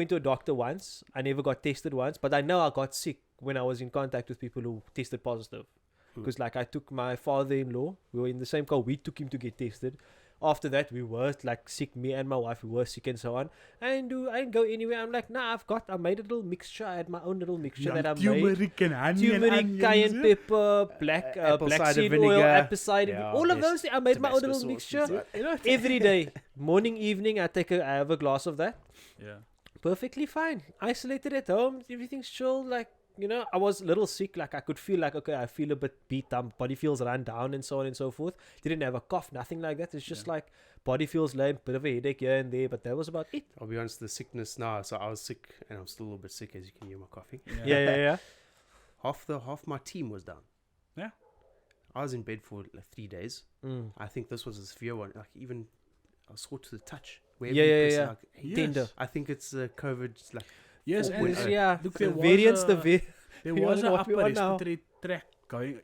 B: to a doctor once. I never got tested once, but I know I got sick when I was in contact with people who tested positive. Because like I took my father-in-law. We were in the same car. We took him to get tested. After that, we were like sick. Me and my wife, we were sick and so on. I didn't go anywhere. I'm like, nah, I made a little mixture. I had my own little mixture that I made.
A: Turmeric and onion.
B: Turmeric, cayenne pepper, black
C: apple
B: black
C: cider
B: seed oil,
C: vinegar.
B: apple cider,
C: Yeah,
B: all of
C: best
B: those things. I made my own
C: Tabasco
B: little
C: sauce
B: mixture.
C: inside.
B: Every day, morning, evening, I have a glass of that.
A: Yeah.
B: Perfectly fine. Isolated at home, everything's chill. Like, I was a little sick. Like, I could feel like, okay, I feel a bit beat up. Body feels run down and so on and so forth. Didn't have a cough, nothing like that. It's just like body feels lame, bit of a headache here and there, but that was about it.
C: I'll be honest, the sickness now. So I was sick, and I'm still a little bit sick, as you can hear my coughing.
B: Yeah.
C: Half my team was down.
A: Yeah.
C: I was in bed for like 3 days.
B: Mm.
C: I think this was a severe one. Like even I was sore to the touch.
B: Yeah,
C: you press,
B: yeah.
C: like,
A: Yes.
B: Tender.
C: I think it's COVID. Like
A: Yes,
C: Oh,
A: and
C: wait,
B: It's-
C: uh,
B: yeah.
A: look,
B: the
A: there was
B: variants,
A: a- there
B: You
A: was
B: wanna
A: an
B: know what we
A: upper
B: want now?
A: respiratory tract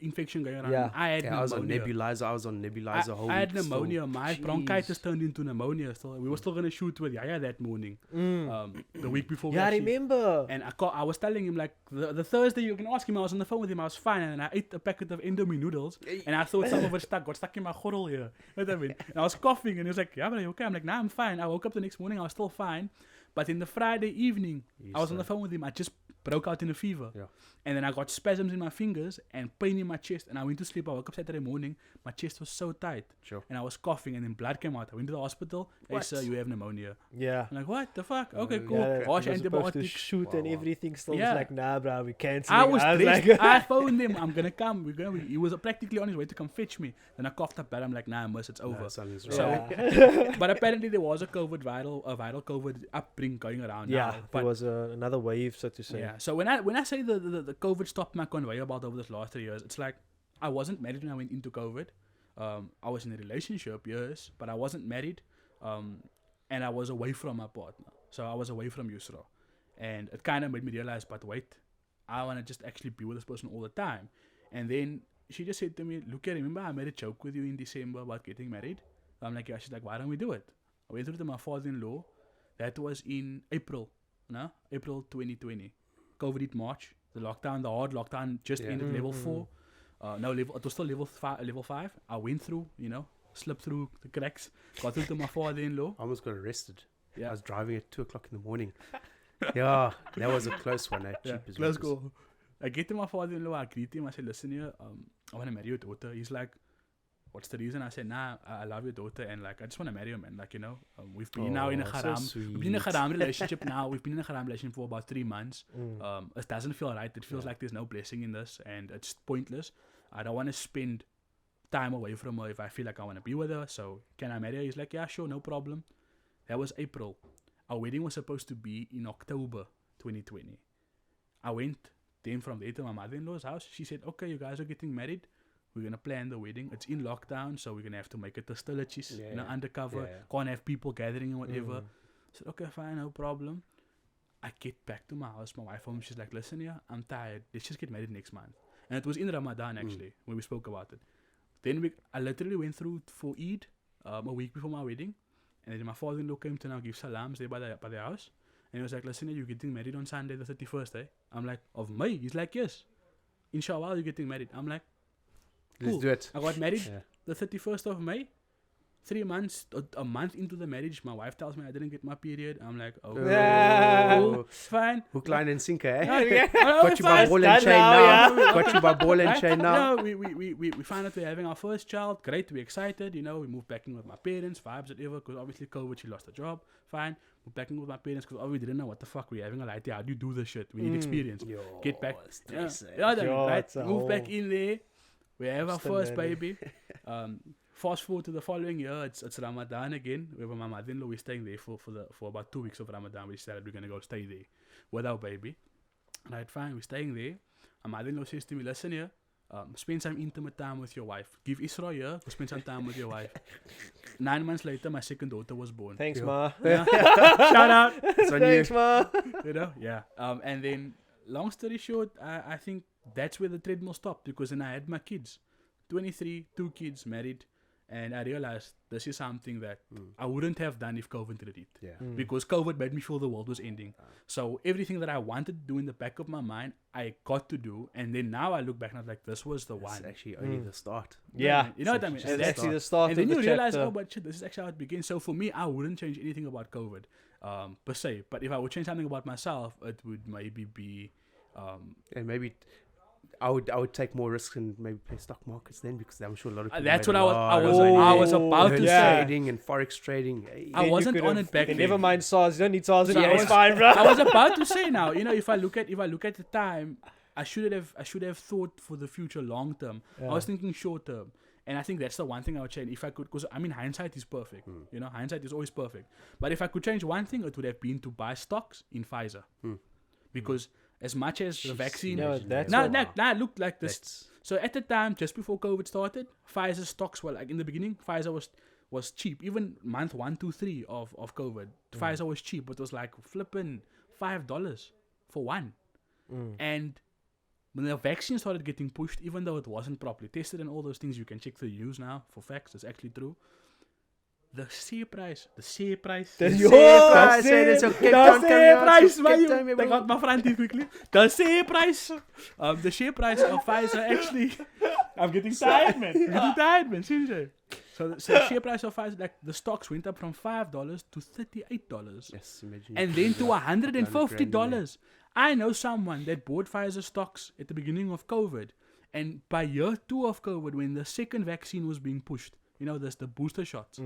A: infection going around.
B: Yeah.
A: I had
C: I was on
A: pneumonia.
C: nebulizer. I was on nebulizer. whole
A: I had
C: week still.
A: pneumonia. My
C: Jeez.
A: bronchitis turned into pneumonia. Still, we were still gonna shoot with Yaya that morning. The week before. we
B: Yeah, I
A: actually-
B: remember.
A: And I was telling him, like, the Thursday, you can ask him, I was on the phone with him, I was fine, and I ate a packet of Indomie noodles, and I thought some of it got stuck in my gordel here. You know what I mean? And I was coughing, and he was like, yeah, but are you okay? I'm like, nah, I'm fine. I woke up the next morning, I was still fine. But in the Friday evening,
C: You
A: I was on the
C: said-
A: phone with him. I just broke out in a fever.
C: Yeah.
A: And then I got spasms in my fingers and pain in my chest. And I went to sleep. I woke up Saturday morning. My chest was so tight.
C: Sure.
A: And I was coughing. And then blood came out. I went to the hospital. Hey,
C: What?
A: sir, you have pneumonia.
B: Yeah.
A: I'm like, what the fuck? Okay,
C: Yeah,
A: cool.
B: Yeah,
A: Wash
B: he was supposed to
A: antibiotics.
B: shoot
C: Wow,
B: and
C: wow.
B: everything. Still,
A: Yeah.
B: was like, nah, bro, we can't.
A: I was dressed.
B: like,
A: I phoned him. I'm gonna come. He was practically on his way to come fetch me. Then I coughed up bad. I'm like, nah, miss, it's over.
C: No, something's
A: So-
C: wrong.
B: yeah.
A: But apparently there was a viral COVID upbring going around
B: Yeah,
A: now.
B: there
A: But
B: was another wave, so to say.
A: yeah. So when I say the COVID stopped my conveyor belt over this last 3 years, it's like I wasn't married when I went into COVID. I was in a relationship, yes, but I wasn't married. And I was away from my partner. So I was away from Yusra. And it kind of made me realize, but wait, I want to just actually be with this person all the time. And then she just said to me, look, remember I made a joke with you in December about getting married? I'm like, yeah. She's like, why don't we do it? I went through to my father-in-law. That was in April 2020. COVID hit March. The hard lockdown just
C: Yeah.
A: ended level 4. It was still level 5. I went through, slipped through the cracks, got through to my father-in-law.
C: I almost got arrested. I
A: Yeah.
C: was driving at 2:00 in the morning. Yeah, that was a close one.
A: Yeah,
C: Cheap as
A: let's
C: well.
A: go. I get to my father-in-law, I greet him, I said, listen here, I want to marry your daughter. He's like, what's the reason? I said, nah, I love your daughter, and like, I just want to marry her, man. Like, we've been now in a
C: Oh, so
A: haram. We've been in a
C: sweet.
A: haram relationship now. We've been in a haram relationship for about 3 months.
B: Mm.
A: It doesn't feel right. It feels
C: Yeah.
A: like there's no blessing in this, and it's pointless. I don't want to spend time away from her if I feel like I want to be with her. So can I marry her? He's like, yeah, sure, no problem. That was April. Our wedding was supposed to be in October 2020. I went then from there to my mother-in-law's house. She said, okay, you guys are getting married. We're going to plan the wedding. It's in lockdown, so we're going to have to make it hostilities,
C: Yeah.
A: undercover.
C: Yeah.
A: Can't have people gathering and whatever.
B: Mm.
A: I said, okay, fine, no problem. I get back to my house, my wife home, she's like, listen here, I'm tired. Let's just get married next month. And it was in Ramadan, actually, when we spoke about it. Then I literally went through for Eid a week before my wedding. And then my father-in-law came to now give salams there by the house. And he was like, listen, you're getting married on Sunday the 31st, eh? I'm like, of May? He's like, yes. Inshallah, you're getting married. I'm like,
C: Let's
A: cool.
C: do it.
A: I got married
C: Yeah.
A: the 31st of May. 3 months, a month into the marriage, my wife tells me I didn't get my period. I'm like, oh,
B: Yeah.
A: cool, fine.
C: Hook, line, and sinker, eh?
A: Yeah.
C: Got you by
A: Fine.
C: ball and
B: Done
C: chain
B: now,
C: now.
B: yeah.
C: Got you by ball and chain now.
A: No, we found out we're having our first child. Great, we're excited. We moved back in with my parents, vibes, whatever. Because obviously COVID, she lost her job. Fine, moved back in with my parents because we didn't know what the fuck we're having a light. How do you do this shit? We need experience.
C: Yo,
A: Get back.
C: stress, eh?
A: Yeah, then,
B: Yo,
A: right?
B: it's a
A: Move back
B: whole
A: in there. We have our
B: Still
A: first
B: learning.
A: baby. Fast forward to the following year, it's Ramadan again. We have my mother-in-law. We're staying there for about 2 weeks of Ramadan. We decided we're gonna go stay there with our baby. Right, fine. We're staying there. My mother-in-law says to me, "Listen here, spend some intimate time with your wife. Give Isra here. Go spend some time with your wife." 9 months later, my second daughter was born.
B: Thanks,
C: Yeah.
B: Ma.
A: Yeah. Shout out.
C: It's on you.
B: Thanks, Ma.
A: Yeah. And then, long story short, I think that's where the treadmill stopped because then I had my kids, 23, 2 kids, married, and I realized this is something that I wouldn't have done if COVID did it.
C: Yeah.
B: Mm.
A: Because COVID made me feel the world was ending. So everything that I wanted to do in the back of my mind, I got to do. And then now I look back and I'm like, this was the
C: It's
A: one.
C: actually only
B: Mm.
C: the start.
B: Yeah.
A: You know what I mean?
C: It's
A: And
B: It's
A: that's-
B: actually the start
A: and
B: of
A: then
B: the
A: you realize,
B: chapter.
A: oh, but shit, this is actually how it begins. So for me, I wouldn't change anything about COVID, per se. But if I would change something about myself, it would maybe be,
C: And maybe I would take more risks and maybe play stock markets then because I'm sure a lot of people
A: that's
C: made
A: what
C: a
A: I
C: lot of
A: was
C: money.
A: about to
C: Early
A: say.
C: trading and forex trading. Hey.
A: I
B: Then you
A: wasn't
B: could
A: on
B: have-
A: it back
B: and
A: then.
B: Never mind SARS. You don't need SARS
A: So
B: anymore.
A: I
B: It's
A: was-
B: fine, bro.
A: I was about to say now, if I look at the time, I should have thought for the future long term. I was thinking short term. And I think that's the one thing I would change if I could, because I mean, hindsight is perfect. Hindsight is always perfect. But if I could change one thing, it would have been to buy stocks in Pfizer. Because as much as the
C: Jeez,
A: vaccine,
B: No, that's
A: now
B: what-
A: look like this.
C: That's
A: So at the time, just before COVID started, Pfizer stocks were like in the beginning, Pfizer was cheap. Even month 1, 2, 3 of COVID, Pfizer was cheap, but it was like flipping $5 for one. And when the vaccine started getting pushed, even though it wasn't properly tested and all those things, you can check the news now for facts. It's actually true. The share price.
B: The
C: share
B: price,
C: hey, that's okay.
A: The
C: Don't come
A: share
C: here,
A: price,
C: so
A: man.
C: keep time,
A: They
C: bro.
A: got my front teeth quickly. The share price. The share price of Pfizer actually. I'm getting tired, man. Seriously. So the share price of Pfizer, like the stocks went up from $5 to $38.
C: Yes, imagine.
A: And then to $150.
C: $150.
A: I know someone that bought Pfizer stocks at the beginning of COVID. And by year 2 of COVID, when the second vaccine was being pushed, there's the booster shots.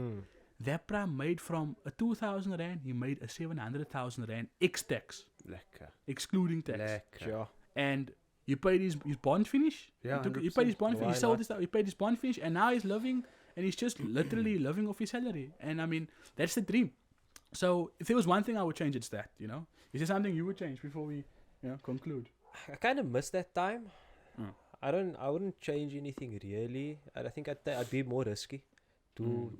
A: That prime made from a 2,000 rand, he made a 700,000 rand ex-tax,
C: Lekker.
A: excluding tax.
C: Lekker.
B: Sure.
A: And he paid his bond finish.
C: Yeah,
A: He paid his bond
B: Why
A: finish. He sold
B: not?
A: his stuff. He paid his bond finish, and now he's living, and he's just literally living off his salary. And I mean, that's the dream. So if there was one thing I would change, it's that. Is there something you would change before we, conclude?
B: I kind of miss that time.
A: Mm.
B: I wouldn't change anything really. I think I'd be more risky to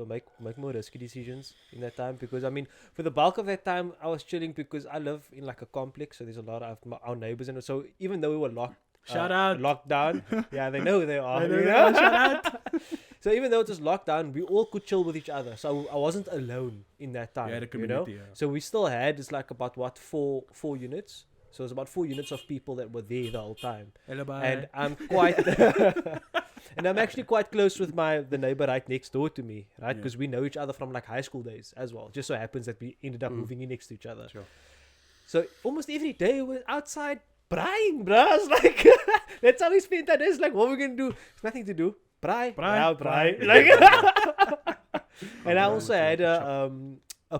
B: make more risky decisions in that time, because I mean, for the bulk of that time I was chilling because I live in like a complex, so there's a lot of our neighbors, and so even though we were locked down, yeah, they know who they are.
A: Shout out.
B: So even though it was locked down, we all could chill with each other. So I wasn't alone in that time.
A: Yeah, the community. Yeah.
B: So we still had, it's like about four units. So it's about 4 units of people that were there the whole time.
A: Hello, bye.
B: And I'm quite, and I'm actually quite close with the neighbor right next door to me, right? Because we know each other from like high school days as well. Just so happens that we ended up moving in next to each other.
C: Sure.
B: So almost every day we're outside braaiing, bruh. It's like, that's how we spent our days. Like, what are we going to do? There's nothing to do. Braai. Like, and I also had a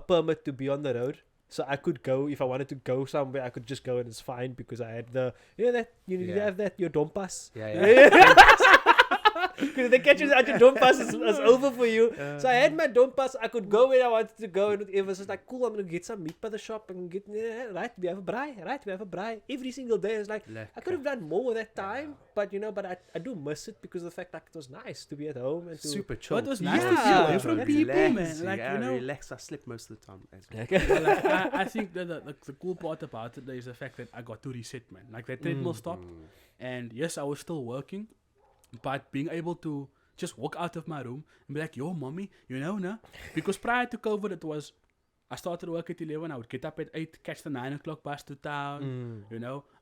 B: permit to be on the road. So I could go, if I wanted to go somewhere, I could just go and it's fine because I had you have that, your dom pass.
C: Yeah.
B: Because they catch you at your dom pass, it's over for you. So I had my dom pass, I could go where I wanted to go, and it was just like, cool, I'm going to get some meat by the shop and get, right, we have a braai. Every single day, it's like, I could have done more that time, but I do miss it because of the fact that it was nice to be at home and to...
C: Super chill.
A: But it was nice
B: Yeah,
A: to see away from
B: that's
A: people,
C: relaxing,
A: man. Like,
C: relax. I sleep most of the time.
A: Well, like, I think that the cool part about it is the fact that I got to reset, man. Like that treadmill stopped, and yes, I was still working, but being able to just walk out of my room and be like, "Yo, mommy, nah." Because prior to COVID, it was I started work at 11. I would get up at 8, catch the 9 o'clock bus to town.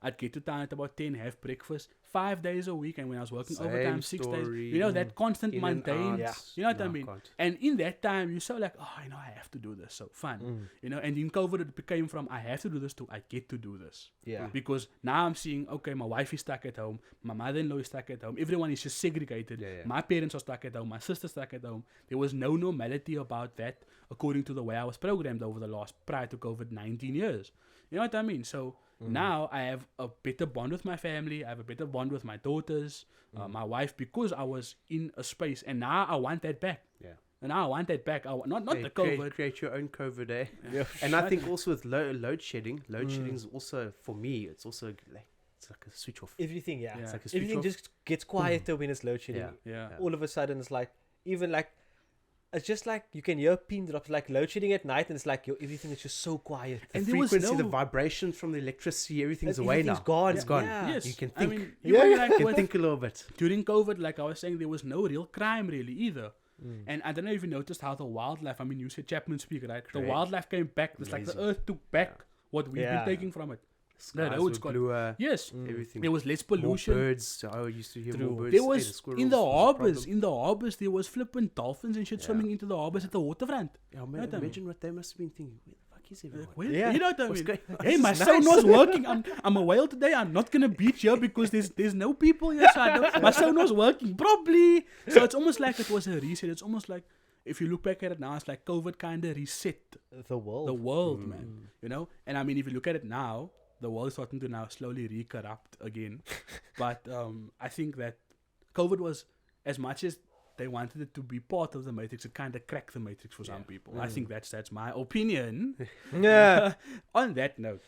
A: I'd get to town at about 10, have breakfast 5 days a week, and when I was working overtime 6 days, that constant mundane. You know what I mean? And in that time, you're so like, I have to do this. So fun, And in COVID, it became from I have to do this to I get to do this.
B: Yeah.
A: Because now I'm seeing, okay, my wife is stuck at home, my mother-in-law is stuck at home, everyone is just segregated. My parents are stuck at home, my sister's stuck at home. There was no normality about that, according to the way I was programmed over the last prior to COVID 19 years. You know what I mean? So now I have a better bond with my family. I have a better bond with my daughters, my wife, because I was in a space, and now I want that back. Yeah. And now I want that back. Not the COVID.
C: Create your own COVID, eh?
B: Yeah.
C: And I think also with load shedding is also, for me, it's also like, it's like a switch off.
B: Everything, yeah.
C: It's like a switch
B: Everything
C: off.
B: just gets quieter when it's load shedding.
A: Yeah.
B: All of a sudden, it's like, even like, it's just like you can hear pin drops, like load shedding at night, and it's like everything is just so quiet.
C: The
A: And there was
C: frequency,
A: no-
C: the vibration from the electricity, everything's away now.
B: Everything's gone.
C: It's gone.
B: Yeah.
A: Yes.
C: You can
A: I
C: think.
A: mean,
B: Yeah,
A: even
B: yeah.
A: like
C: You can
A: with-
C: think a little bit.
A: during COVID, like I was saying, there was no real crime really either. And I don't know if you noticed how the wildlife, I mean, you said Chapman Speak, right? The
C: Correct.
A: wildlife came back. It's like the
C: Amazing.
A: earth took back what we've
B: Yeah.
A: been taking from it.
C: Skies
A: roads
C: were
A: got-
C: bluer,
A: Yes.
C: everything.
A: There was less
C: More
A: pollution.
C: birds. I used to hear
B: True.
C: more birds.
A: There
C: Hey,
A: was,
C: the
A: in
C: squirrels
A: the
C: was a
A: harbors,
C: problem.
A: there was flipping dolphins and shit swimming into the harbors at the waterfront.
C: Yeah,
A: Know what I mean?
C: imagine what they must have been thinking. Where the fuck is everyone?
A: Where-
B: Yeah.
A: You know what I
C: What's
A: mean?
C: going on?
A: Hey, my
C: This is
A: sound
C: nice.
A: was working. I'm a whale today. I'm not gonna beach here because there's no people here. So my sound was working properly. So it's almost like it was a reset. It's almost like if you look back at it now, it's like COVID kind of reset
B: The world.
A: the world, man. And I mean, if you look at it now, the world is starting to now slowly re-corrupt again. But I think that COVID was, as much as they wanted it to be part of the matrix, it kind of cracked the matrix for some people. I think that's my opinion.
B: Yeah.
A: On that note,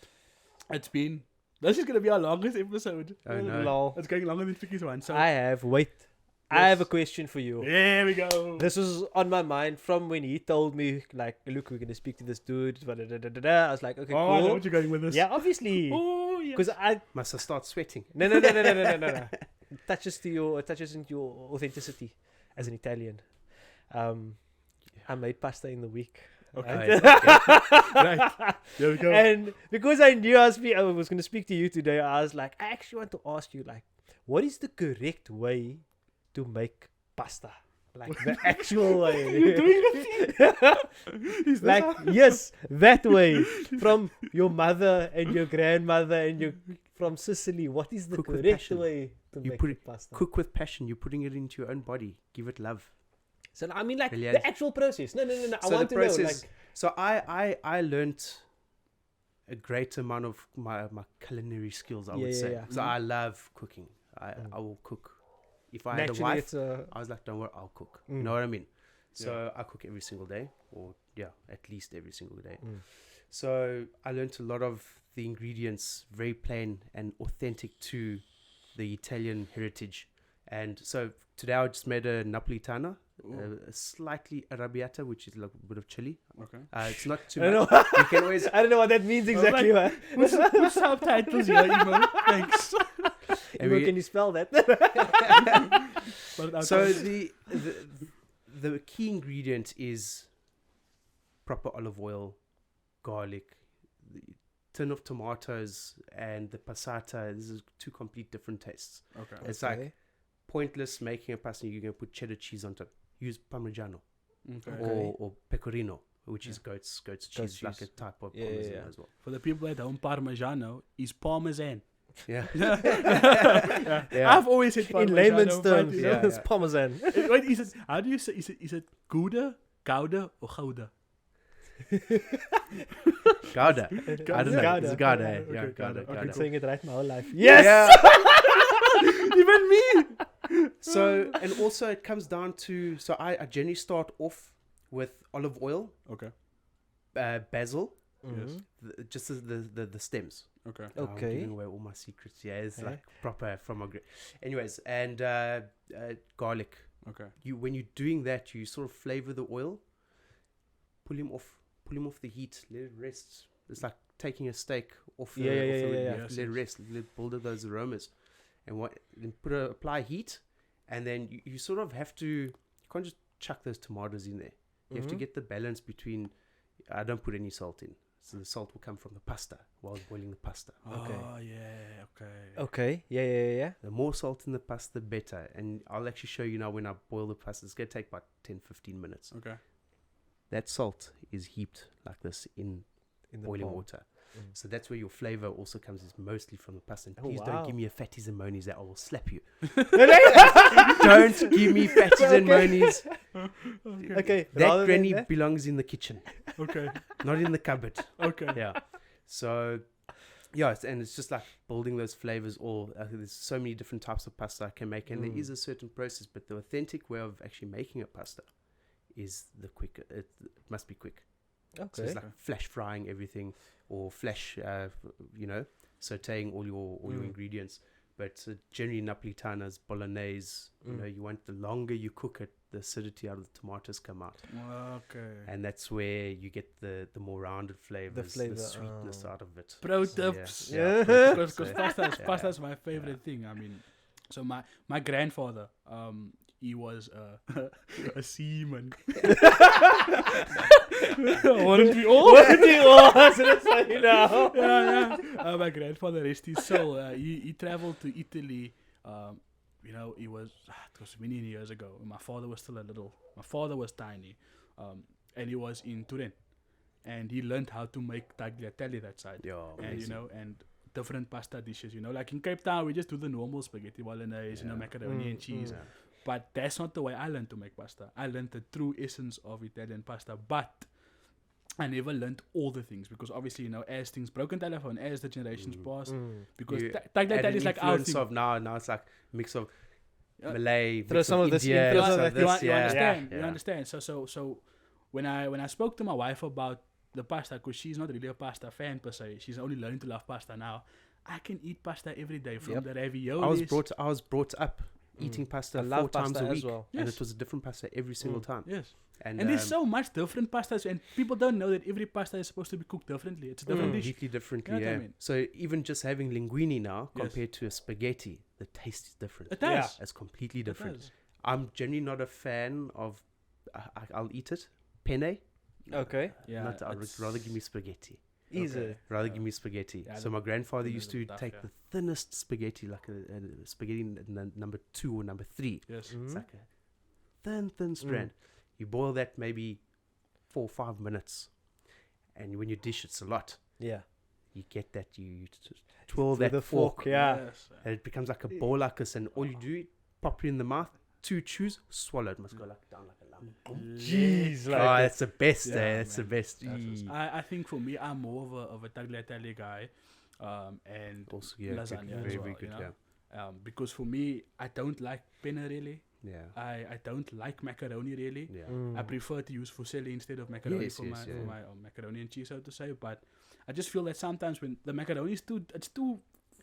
A: this is going to be our longest episode.
C: Oh no.
B: Lol.
A: It's going longer than Tricky's one. So
B: I have a question for you.
A: there we go.
B: This was on my mind from when he told me, like, look, we're going to speak to this dude. I was like, okay,
A: Oh, I know
B: cool.
A: what you're going with this.
B: Yeah, obviously.
A: Oh, yeah.
B: Because
C: Must I start sweating?
B: No. It touches into your authenticity as an Italian. I made pasta in the week.
A: Okay. Right. There we go.
B: And because I knew I was going to speak to you today, I was like, I actually want to ask you, like, what is the correct way to make pasta? Like the actual way.
A: Is this
B: Like,
A: how-
B: yes, that way. From your mother and your grandmother and your from Sicily. What is the
C: Cook with
B: correct
C: passion.
B: way to
C: You
B: make
C: put
B: the
C: it-
B: pasta?
C: Cook with passion. You're putting it into your own body. Give it love.
B: So I mean, like
C: Really
B: the
C: is.
B: actual process. No. I
C: So
B: want
C: the
B: to know.
C: process-
B: Like,
C: So I learnt a great amount of my culinary skills, I would
B: Yeah,
C: say.
B: yeah.
C: So I love cooking. I will cook. If I had a
B: naturally,
C: wife,
B: it's a.
C: I was like, don't worry, I'll cook. You
B: Mm.
C: know what I mean? So I cook every single day, or at least every single day. So I learnt a lot of the ingredients, very plain and authentic to the Italian heritage. And so today I just made a Napolitana, a slightly arrabbiata, which is like a bit of chili.
A: Okay.
C: It's not too
B: I don't
C: much.
B: know.
C: You can always
B: I don't know what that means exactly.
A: like- What's subtitles here, Emo? Thanks.
B: Emo, can you spell that?
C: So the key ingredient is proper olive oil, garlic, the tin of tomatoes, and the passata. This is two complete different tastes.
A: Okay.
C: It's like pointless making a pasta. You're gonna put cheddar cheese on top. Use Parmigiano
A: Okay.
B: Okay.
C: or pecorino, which is goat's cheese, like a
B: cheese.
C: type of
B: Yeah,
C: parmesan
B: yeah.
C: as well.
A: For the people at home, Parmigiano is Parmesan.
C: Yeah.
A: Yeah. I've always said Parmigiano.
B: In layman's
A: but,
B: terms,
A: you know,
B: it's Parmesan.
A: Wait, is it? How do you say? Is it Gouda, Gouda, or Gouda?
C: Gouda. I don't know.
B: Gouda.
C: It's Gouda.
A: Okay,
C: Yeah,
A: Gouda.
C: Gouda.
A: Okay,
B: I've
C: Gouda.
B: been saying it right my whole life. Yes!
A: Even me.
C: So, and also it comes down to, so I generally start off with olive oil,
A: Okay.
C: basil,
B: Mhm.
C: just as the stems.
A: Okay.
C: I'm
B: Okay.
C: giving away all my secrets. Yeah, it's
B: Eh?
C: like proper from a anyways, and garlic.
A: Okay.
C: When you're doing that, you sort of flavor the oil, pull him off the heat, let it rest. It's like taking a steak off the,
B: Yeah,
C: off
B: yeah,
C: the
B: yeah,
C: wood.
B: yeah,
C: You
B: yeah.
C: have to let it rest, build up those aromas, and then apply heat, and then you sort of have to, you can't just chuck those tomatoes in there. You have to
B: Mhm.
C: get the balance between. I don't put any salt in, so the salt will come from the pasta while boiling the pasta.
B: Okay.
A: Oh yeah. Okay.
B: Okay. Yeah.
C: The more salt in the pasta, the better. And I'll actually show you now when I boil the pasta. It's going to take about 10-15 minutes.
A: Okay.
C: That salt is heaped like this in
B: In the
C: boiling
B: palm.
C: water.
B: Mm.
C: So that's where your flavor also comes, is mostly from the pasta. And
B: Oh,
C: please
B: wow.
C: don't give me a fatties and monies that I will slap you. Don't give me fatties and monies.
B: Okay.
C: That
B: rather than
C: granny
B: that-
C: belongs in the kitchen,
A: Okay.
C: not in the cupboard.
A: Okay.
C: Yeah. So, yeah, and it's just like building those flavors. There's so many different types of pasta I can make, and there is a certain process. But the authentic way of actually making a pasta is the quicker. It must be quick. So
B: Okay.
C: it's like flash frying everything, or flash, sauteing all your ingredients. But generally Napolitanas, bolognese, you want the longer you cook it, the acidity out of the tomatoes come out.
A: Okay.
C: And that's where you get the more rounded flavors, the,
B: flavor,
C: sweetness
B: oh.
C: out of it.
A: Pro
C: So,
A: tips.
B: Yeah.
A: Because
C: So,
A: pasta is my favorite thing. I mean, so my grandfather, he was a seaman. Wouldn't we all? Yeah. My grandfather, rest his soul. He traveled to Italy. It was many years ago. My father was still my father was tiny, and he was in Turin, and he learned how to make tagliatelle that side.
C: Yeah,
A: And
C: amazing.
A: and different pasta dishes. Like in Cape Town, we just do the normal spaghetti bolognese, macaroni and cheese.
C: Yeah.
A: But that's not the way I learned to make pasta. I learned the true essence of Italian pasta, but I never learned all the things, because obviously, as things broken telephone, as the generations pass, because
C: You
A: tagliatelle
C: add an
A: is like our
C: influence
A: thing.
C: of now it's like mix of
A: Yeah.
C: Malay,
B: Throw
C: mix
B: some of this in,
C: India,
B: throw
C: some
B: some
C: of
B: of
C: this,
A: You
C: yeah.
A: understand?
C: Yeah.
A: You understand? So when I spoke to my wife about the pasta, because she's not really a pasta fan per se, she's only learning to love pasta now. I can eat pasta every day, from
B: Yep.
A: the raviolis.
C: I was brought up eating pasta
B: I
C: 4
B: love
C: times
B: pasta
C: a
B: as
C: week,
B: well.
C: and
A: Yes.
C: it was a different pasta every single time.
A: Yes.
C: And
A: And there's so much different pastas, and people don't know that every pasta is supposed to be cooked differently. It's a different dish.
C: completely differently.
A: You know what I
C: Yeah.
A: mean?
C: So even just having linguine now
A: Yes.
C: compared to a spaghetti, the taste is different.
A: It does.
C: It's completely
A: It
C: different.
A: does.
C: I'm generally not a fan of. I'll eat it. Penne.
B: Okay.
A: Yeah.
C: I'd
A: it's-
C: rather give me spaghetti.
B: Easy.
C: Rather give me spaghetti.
A: Yeah,
C: so
A: the
C: my grandfather
A: thin
C: used
A: is
C: to
A: tough,
C: take
A: yeah.
C: the thinnest spaghetti, like a spaghetti number 2 or number 3.
A: Yes.
C: It's like a thin strand. You boil that maybe 4 or 5 minutes, and when you dish, it's a lot.
B: Yeah.
C: You get that, you twirl
B: With
C: that
B: the
C: fork,
B: yeah.
A: Yes.
C: and it becomes like a ball like this, and all you do, pop it in the mouth, 2 chews, swallow it, must go like down like a lump.
B: Jeez,
C: Oh,
B: like
C: that's the best,
A: Yeah,
C: that's the
A: man.
C: best.
A: I think for me, I'm more of a tagliatelle guy, and
C: Also, yeah,
A: lasagna
C: good,
A: as
C: very,
A: well,
C: very good,
A: you know?
C: yeah.
A: Because for me, I don't like penne really.
C: Yeah.
A: I don't like macaroni really.
C: Yeah.
A: I prefer to use fusilli instead of macaroni
C: Yes,
A: for
C: yes, yeah.
A: my macaroni and cheese, so to say. But I just feel that sometimes when the macaroni is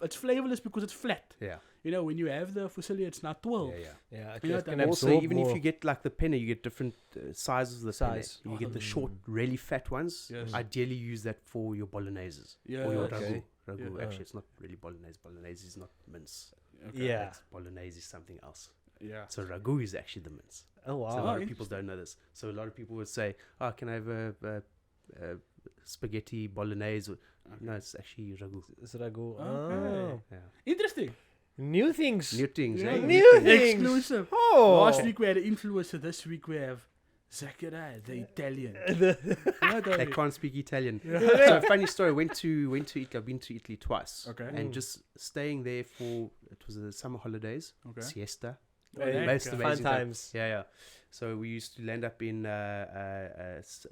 A: it's flavorless because it's flat.
C: Yeah.
A: You know, when you have the fusilli, it's not twirl.
C: Yeah, yeah.
B: yeah,
A: You know,
B: it can
A: that
C: Also,
B: absorb
C: even
B: more.
C: if you get like the penne, you get different sizes of the
B: Size.
C: penne. You get the short, really fat ones.
A: Yes.
C: Ideally, use that for your bologneses
A: Yeah,
C: or your
B: okay.
C: ragu. Ragu.
A: Yeah.
C: Actually, it's not really bolognese. Bolognese is not mince.
A: Okay.
B: Yeah.
C: It's bolognese is something else.
A: Yeah.
C: So ragu is actually the mince.
B: Oh wow.
C: So a lot of
A: Oh,
C: people don't know this. So a lot of people would say, "Oh, can I have a spaghetti bolognese?" No, it's actually ragu.
B: It's ragu.
A: Okay.
B: Oh.
C: Yeah.
A: Interesting.
B: New things.
C: New things.
A: Yeah.
C: eh?
B: New things.
A: Exclusive.
B: Oh.
A: Last week we had an influencer. This week we have ZACK ATTACK, the Italian.
C: They can't speak Italian. So funny story. Went to Italy. I've been to Italy twice.
A: Okay.
C: And just staying there for it was the summer holidays.
A: Okay.
C: Siesta.
B: Hey,
C: Most
A: okay.
B: fun
C: amazing time.
B: times.
C: Yeah. So we used to land up in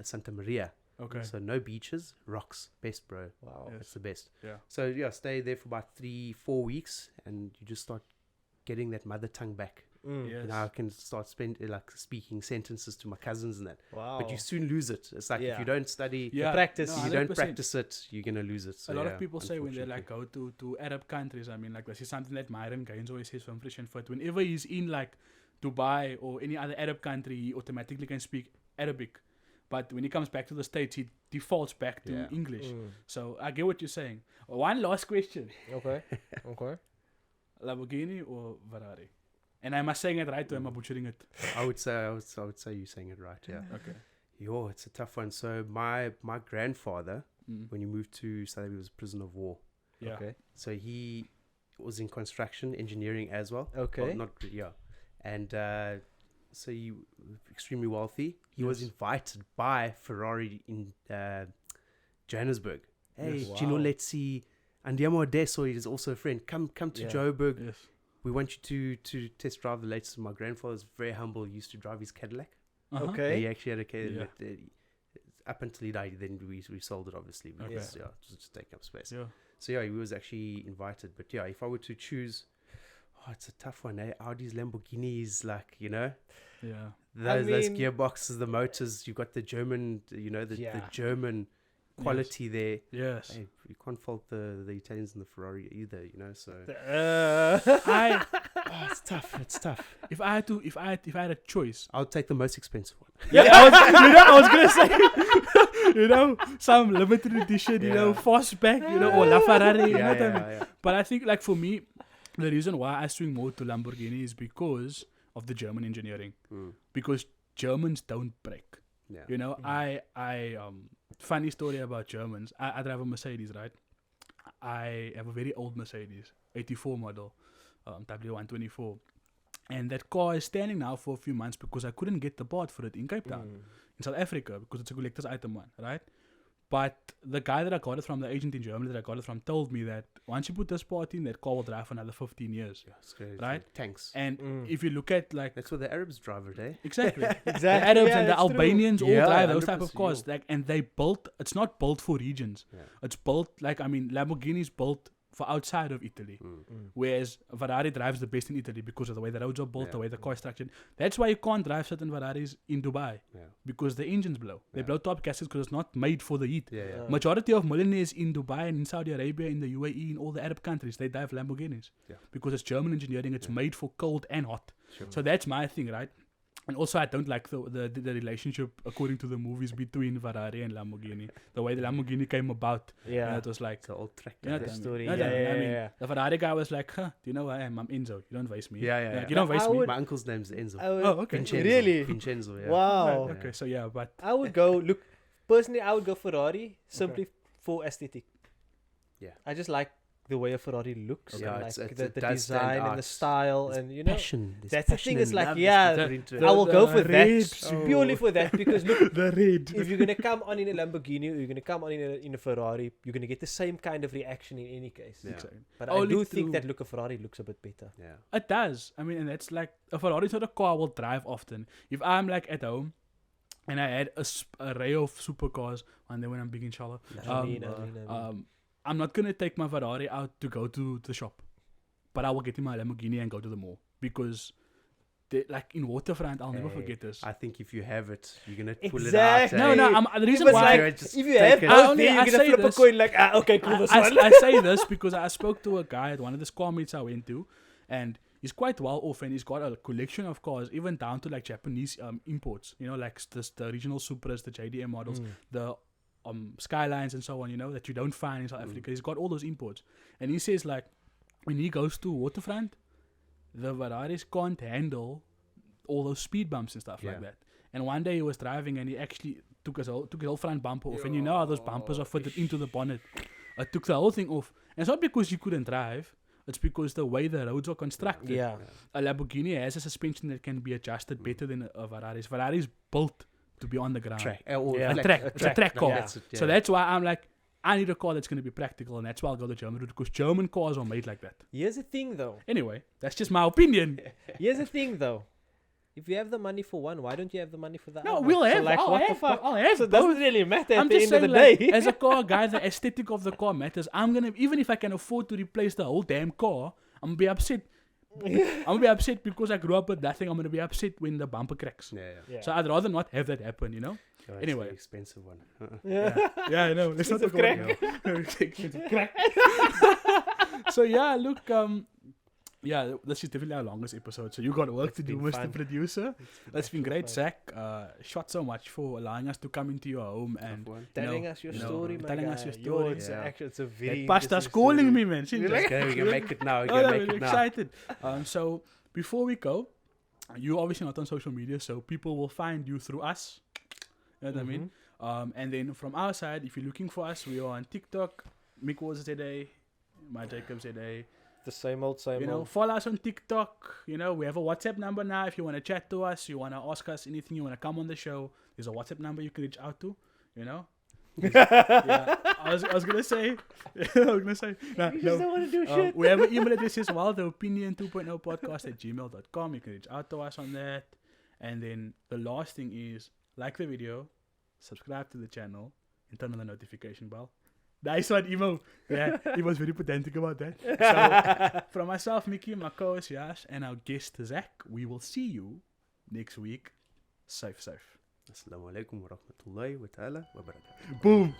C: Santa Maria.
A: Okay.
C: So no beaches, rocks. Best, bro.
B: Wow.
A: Yes.
C: It's the best.
A: Yeah.
C: So yeah, stay there for about 3-4 weeks, and you just start getting that mother tongue back.
B: Mm.
A: Yes.
C: Now I can start speaking sentences to my cousins and that.
B: Wow.
C: But you soon lose it. It's like if
B: Yeah.
C: you don't study,
A: Yeah.
B: practice.
A: No,
C: if you don't
A: 100%.
C: practice it, you're gonna lose it. So
A: A lot
C: yeah,
A: of people say when they like
C: unfortunately.
A: go to Arab countries, I mean, like this is something that Myron Gaines always says from Fresh and Fit. Whenever he's in like Dubai or any other Arab country, he automatically can speak Arabic. But when he comes back to the States, he defaults back to
C: Yeah.
A: English.
B: Mm.
A: So I get what you're saying. One last question:
B: Okay. Okay.
A: Lamborghini or Ferrari? And am I saying it right or am I butchering it?
C: I would say you're saying it right. Yeah.
A: Okay.
C: Yo, it's a tough one. So my grandfather,
A: Mm.
C: when he moved to South Africa, he was a prisoner of war.
A: Yeah.
B: Okay.
C: So he was in construction engineering as well.
B: Okay.
C: Well, not yeah, and so he extremely wealthy. He was
A: Yes.
C: invited by Ferrari in Johannesburg. Hey,
A: Yes.
C: Gino
B: Wow.
C: Letzi, Andiamo Adesso is also a friend. Come to
B: Yeah.
C: Joburg.
A: Yes.
C: We want you to test drive the latest. My grandfather's very humble. He used to drive his Cadillac.
A: Uh-huh.
B: Okay.
C: He actually had a Cadillac.
A: Yeah.
C: Up until he died, then we sold it obviously because
A: Okay.
C: yeah, just take up space.
A: Yeah.
C: So yeah, he was actually invited. But yeah, if I were to choose, it's a tough one. Audi's, Lamborghinis, like
A: Yeah.
C: those
B: mean-
C: gearboxes, the motors. You've got the German, the
B: Yeah.
C: German quality there.
A: Yes.
C: Hey, you can't fault the Italians and the Ferrari either. So it's tough. It's tough.
A: If I had a choice,
C: I'll take the most expensive one.
A: yeah, I was gonna say, some limited edition,
C: Yeah.
A: fastback, or La Ferrari, you know what I mean?
C: yeah.
A: But I think, like for me, the reason why I swing more to Lamborghini is because of the German engineering.
C: Mm.
A: Because Germans don't break.
C: Yeah.
A: I funny story about Germans. I drive a Mercedes, right? I have a very old Mercedes, 84 model, W124. And that car is standing now for a few months because I couldn't get the part for it in Cape Town, in South Africa, because it's a collector's item one, right? But the guy that I got it from, the agent in Germany that I got it from, told me that once you put this part in, that car will drive for another 15 years.
C: Yeah, it's great.
A: Right?
C: Tanks.
A: And
B: Mm.
A: if you look at like
C: That's what the Arabs drive it, eh?
A: exactly the
B: Exactly.
A: Arabs
B: yeah,
A: and the
B: that's true.
A: Albanians all
C: Yeah,
A: drive those type
C: 100%,
A: of cars, like, and they built. It's not built for regions.
C: Yeah.
A: It's built Lamborghini's built for outside of Italy.
C: Mm.
A: Whereas Ferrari drives the best in Italy because of the way the roads are built, the
C: Yeah.
A: way the car is structured. That's why you can't drive certain Ferraris in Dubai,
C: Yeah.
A: because the engines blow. They
C: Yeah.
A: blow top gaskets because it's not made for the heat.
C: Yeah.
B: Yeah.
A: Majority of millionaires in Dubai and in Saudi Arabia, in the UAE, in all the Arab countries, they drive Lamborghinis.
C: Yeah.
A: Because it's German engineering, it's
C: Yeah.
A: made for cold and hot.
C: Sure.
A: So that's my thing, right? And also, I don't like the relationship, according to the movies, between Ferrari and Lamborghini. The way the Lamborghini came about.
B: Yeah.
A: And it was like,
C: It's an old track.
A: you know
B: the
A: what I mean?
B: story.
A: You know what I
B: Yeah,
A: mean? I
B: yeah,
A: mean,
B: yeah.
A: the Ferrari guy was like, huh, do you know who I am? I'm Enzo. You don't waste me.
C: Yeah.
A: Like, you don't waste
B: I
A: me.
B: would-
C: My uncle's name's Enzo.
A: Oh, okay.
C: Vincenzo.
B: Really?
C: Vincenzo, yeah.
B: Wow.
A: Okay, so yeah, but
B: I would go look. Personally, I would go Ferrari simply for aesthetic.
C: Yeah.
B: I just like the way a Ferrari looks,
C: Yeah,
B: and
C: it's-
B: like
C: it
B: the
C: does stand
B: design and the
C: out.
B: style,
C: There's
B: and you know.
C: passion. There's
B: That's the
C: passion
B: thing, is
C: and
B: like,
C: love
B: yeah,
C: that's put into it.
B: I will go for
A: red,
B: that purely for that because look,
A: The red.
B: if you're gonna come on in a Lamborghini or you're gonna come on in a Ferrari, you're gonna get the same kind of reaction in any case.
C: Yeah.
A: Exactly.
B: But
A: Only
B: I do think
A: through-
B: that look a Ferrari looks a bit better.
C: Yeah.
A: It does. I mean, and that's like a Ferrari's not a car I will drive often. If I'm like at home and I had a array of supercars, and then when I'm big inshallah,
B: I mean.
A: I'm not gonna take my Ferrari out to go to the shop, but I will get in my Lamborghini and go to the mall because, like in Waterfront, I'll never
C: Hey,
A: forget this.
C: I think if you have it, you're gonna pull
B: Exactly.
C: it out.
A: No,
C: eh?
A: no. The reason
B: If it's
A: why
B: like,
C: Just
B: if you
C: take
B: have
C: it.
A: I
B: both
A: only-
B: there,
A: I
B: you're gonna
A: say
B: flip a
A: this-
B: coin like, okay, cool, this one.
A: I say this because I spoke to a guy at one of the squad meets I went to, and he's quite well off, and he's got a collection of cars, even down to like Japanese imports. You know, like the regional Supras, the JDM models, the Skylines, and so on. You know, that you don't find in South Africa. He's got all those imports, and he says like when he goes to Waterfront, the Ferraris can't handle all those speed bumps and stuff like
C: Yeah.
A: that. And one day he was driving and he actually took his whole front bumper off. And you know how those bumpers are fitted into the bonnet. I took the whole thing off. And it's not because you couldn't drive. It's because the way the roads are constructed.
B: Yeah.
A: A Lamborghini has a suspension that can be adjusted better than a Ferrari's. Ferrari's built to be on the ground.
C: Track.
B: Yeah.
A: A track. It's a track car.
C: That's it,
A: So
C: yeah.
A: that's why I'm like, I need a car that's going to be practical. And that's why I'll go the German route. Because German cars are made like that.
B: Here's the thing, though.
A: Anyway, that's just my opinion.
B: Here's the thing, though. If you have the money for one, why don't you have the money for the
A: No,
B: other?
A: we'll
B: So,
A: have.
B: like,
A: I'll
B: what
A: have.
B: the fuck?
A: I'll have
B: So it
A: both.
B: doesn't really matter at
A: I'm
B: the
A: just
B: end of
A: saying,
B: the
A: like,
B: day.
A: as a car guy, the aesthetic of the car matters. I'm gonna, even if I can afford to replace the whole damn car, I'm gonna be upset. I'm gonna be upset because I grew up with that thing. I'm gonna be upset when the bumper cracks.
C: Yeah, yeah.
B: Yeah.
A: So I'd rather not have that happen, you know?
C: Oh, it's
A: Anyway.
C: an expensive one.
A: Yeah, I know. Let's not talk
B: Expensive
A: about Expensive crack. So yeah, look, yeah, this is definitely our longest episode. So you got work to do,
B: been
A: Mr.
B: fun.
A: Producer. That's been great,
B: fun.
A: Zach. Shot so much for allowing us to come into your home and
C: Tough one.
B: Telling
A: know,
B: us your
A: you know,
B: story, my
A: telling
B: guy.
A: us your
B: Yo,
A: story.
B: it's
C: Yeah.
B: actually, it's a very
A: Pasta's
B: interesting
A: calling
B: story.
A: me, man. She
B: You're
A: just-
C: Okay, we can make it now. We
A: Oh,
C: can
A: no,
C: make
A: we're
C: it now.
A: excited. So before we go, you're obviously not on social media, so people will find you through us. You know what I mean? And then from our side, if you're looking for us, we are on TikTok. Mick was today, my Jacob's today.
B: The same old, same
A: You know,
B: old.
A: follow us on TikTok. You know, we have a WhatsApp number now. If you want to chat to us, you want to ask us anything, you want to come on the show, there's a WhatsApp number you can reach out to. You know. Yeah, I was gonna say. No,
B: You just
A: no.
B: don't want to do shit.
A: We have an email address as well, the opinion 2.0 podcast@gmail.com. You can reach out to us on that. And then the last thing is like the video, subscribe to the channel, and turn on the notification bell. Nice one, Emo. Yeah, he was very pedantic about that. So, from myself, Miki, my co-host Yaas, and our guest Zach, we will see you next week. Safe.
C: Assalamu alaikum wa rahmatullahi wa ta'ala wa barakatuh.
A: Boom.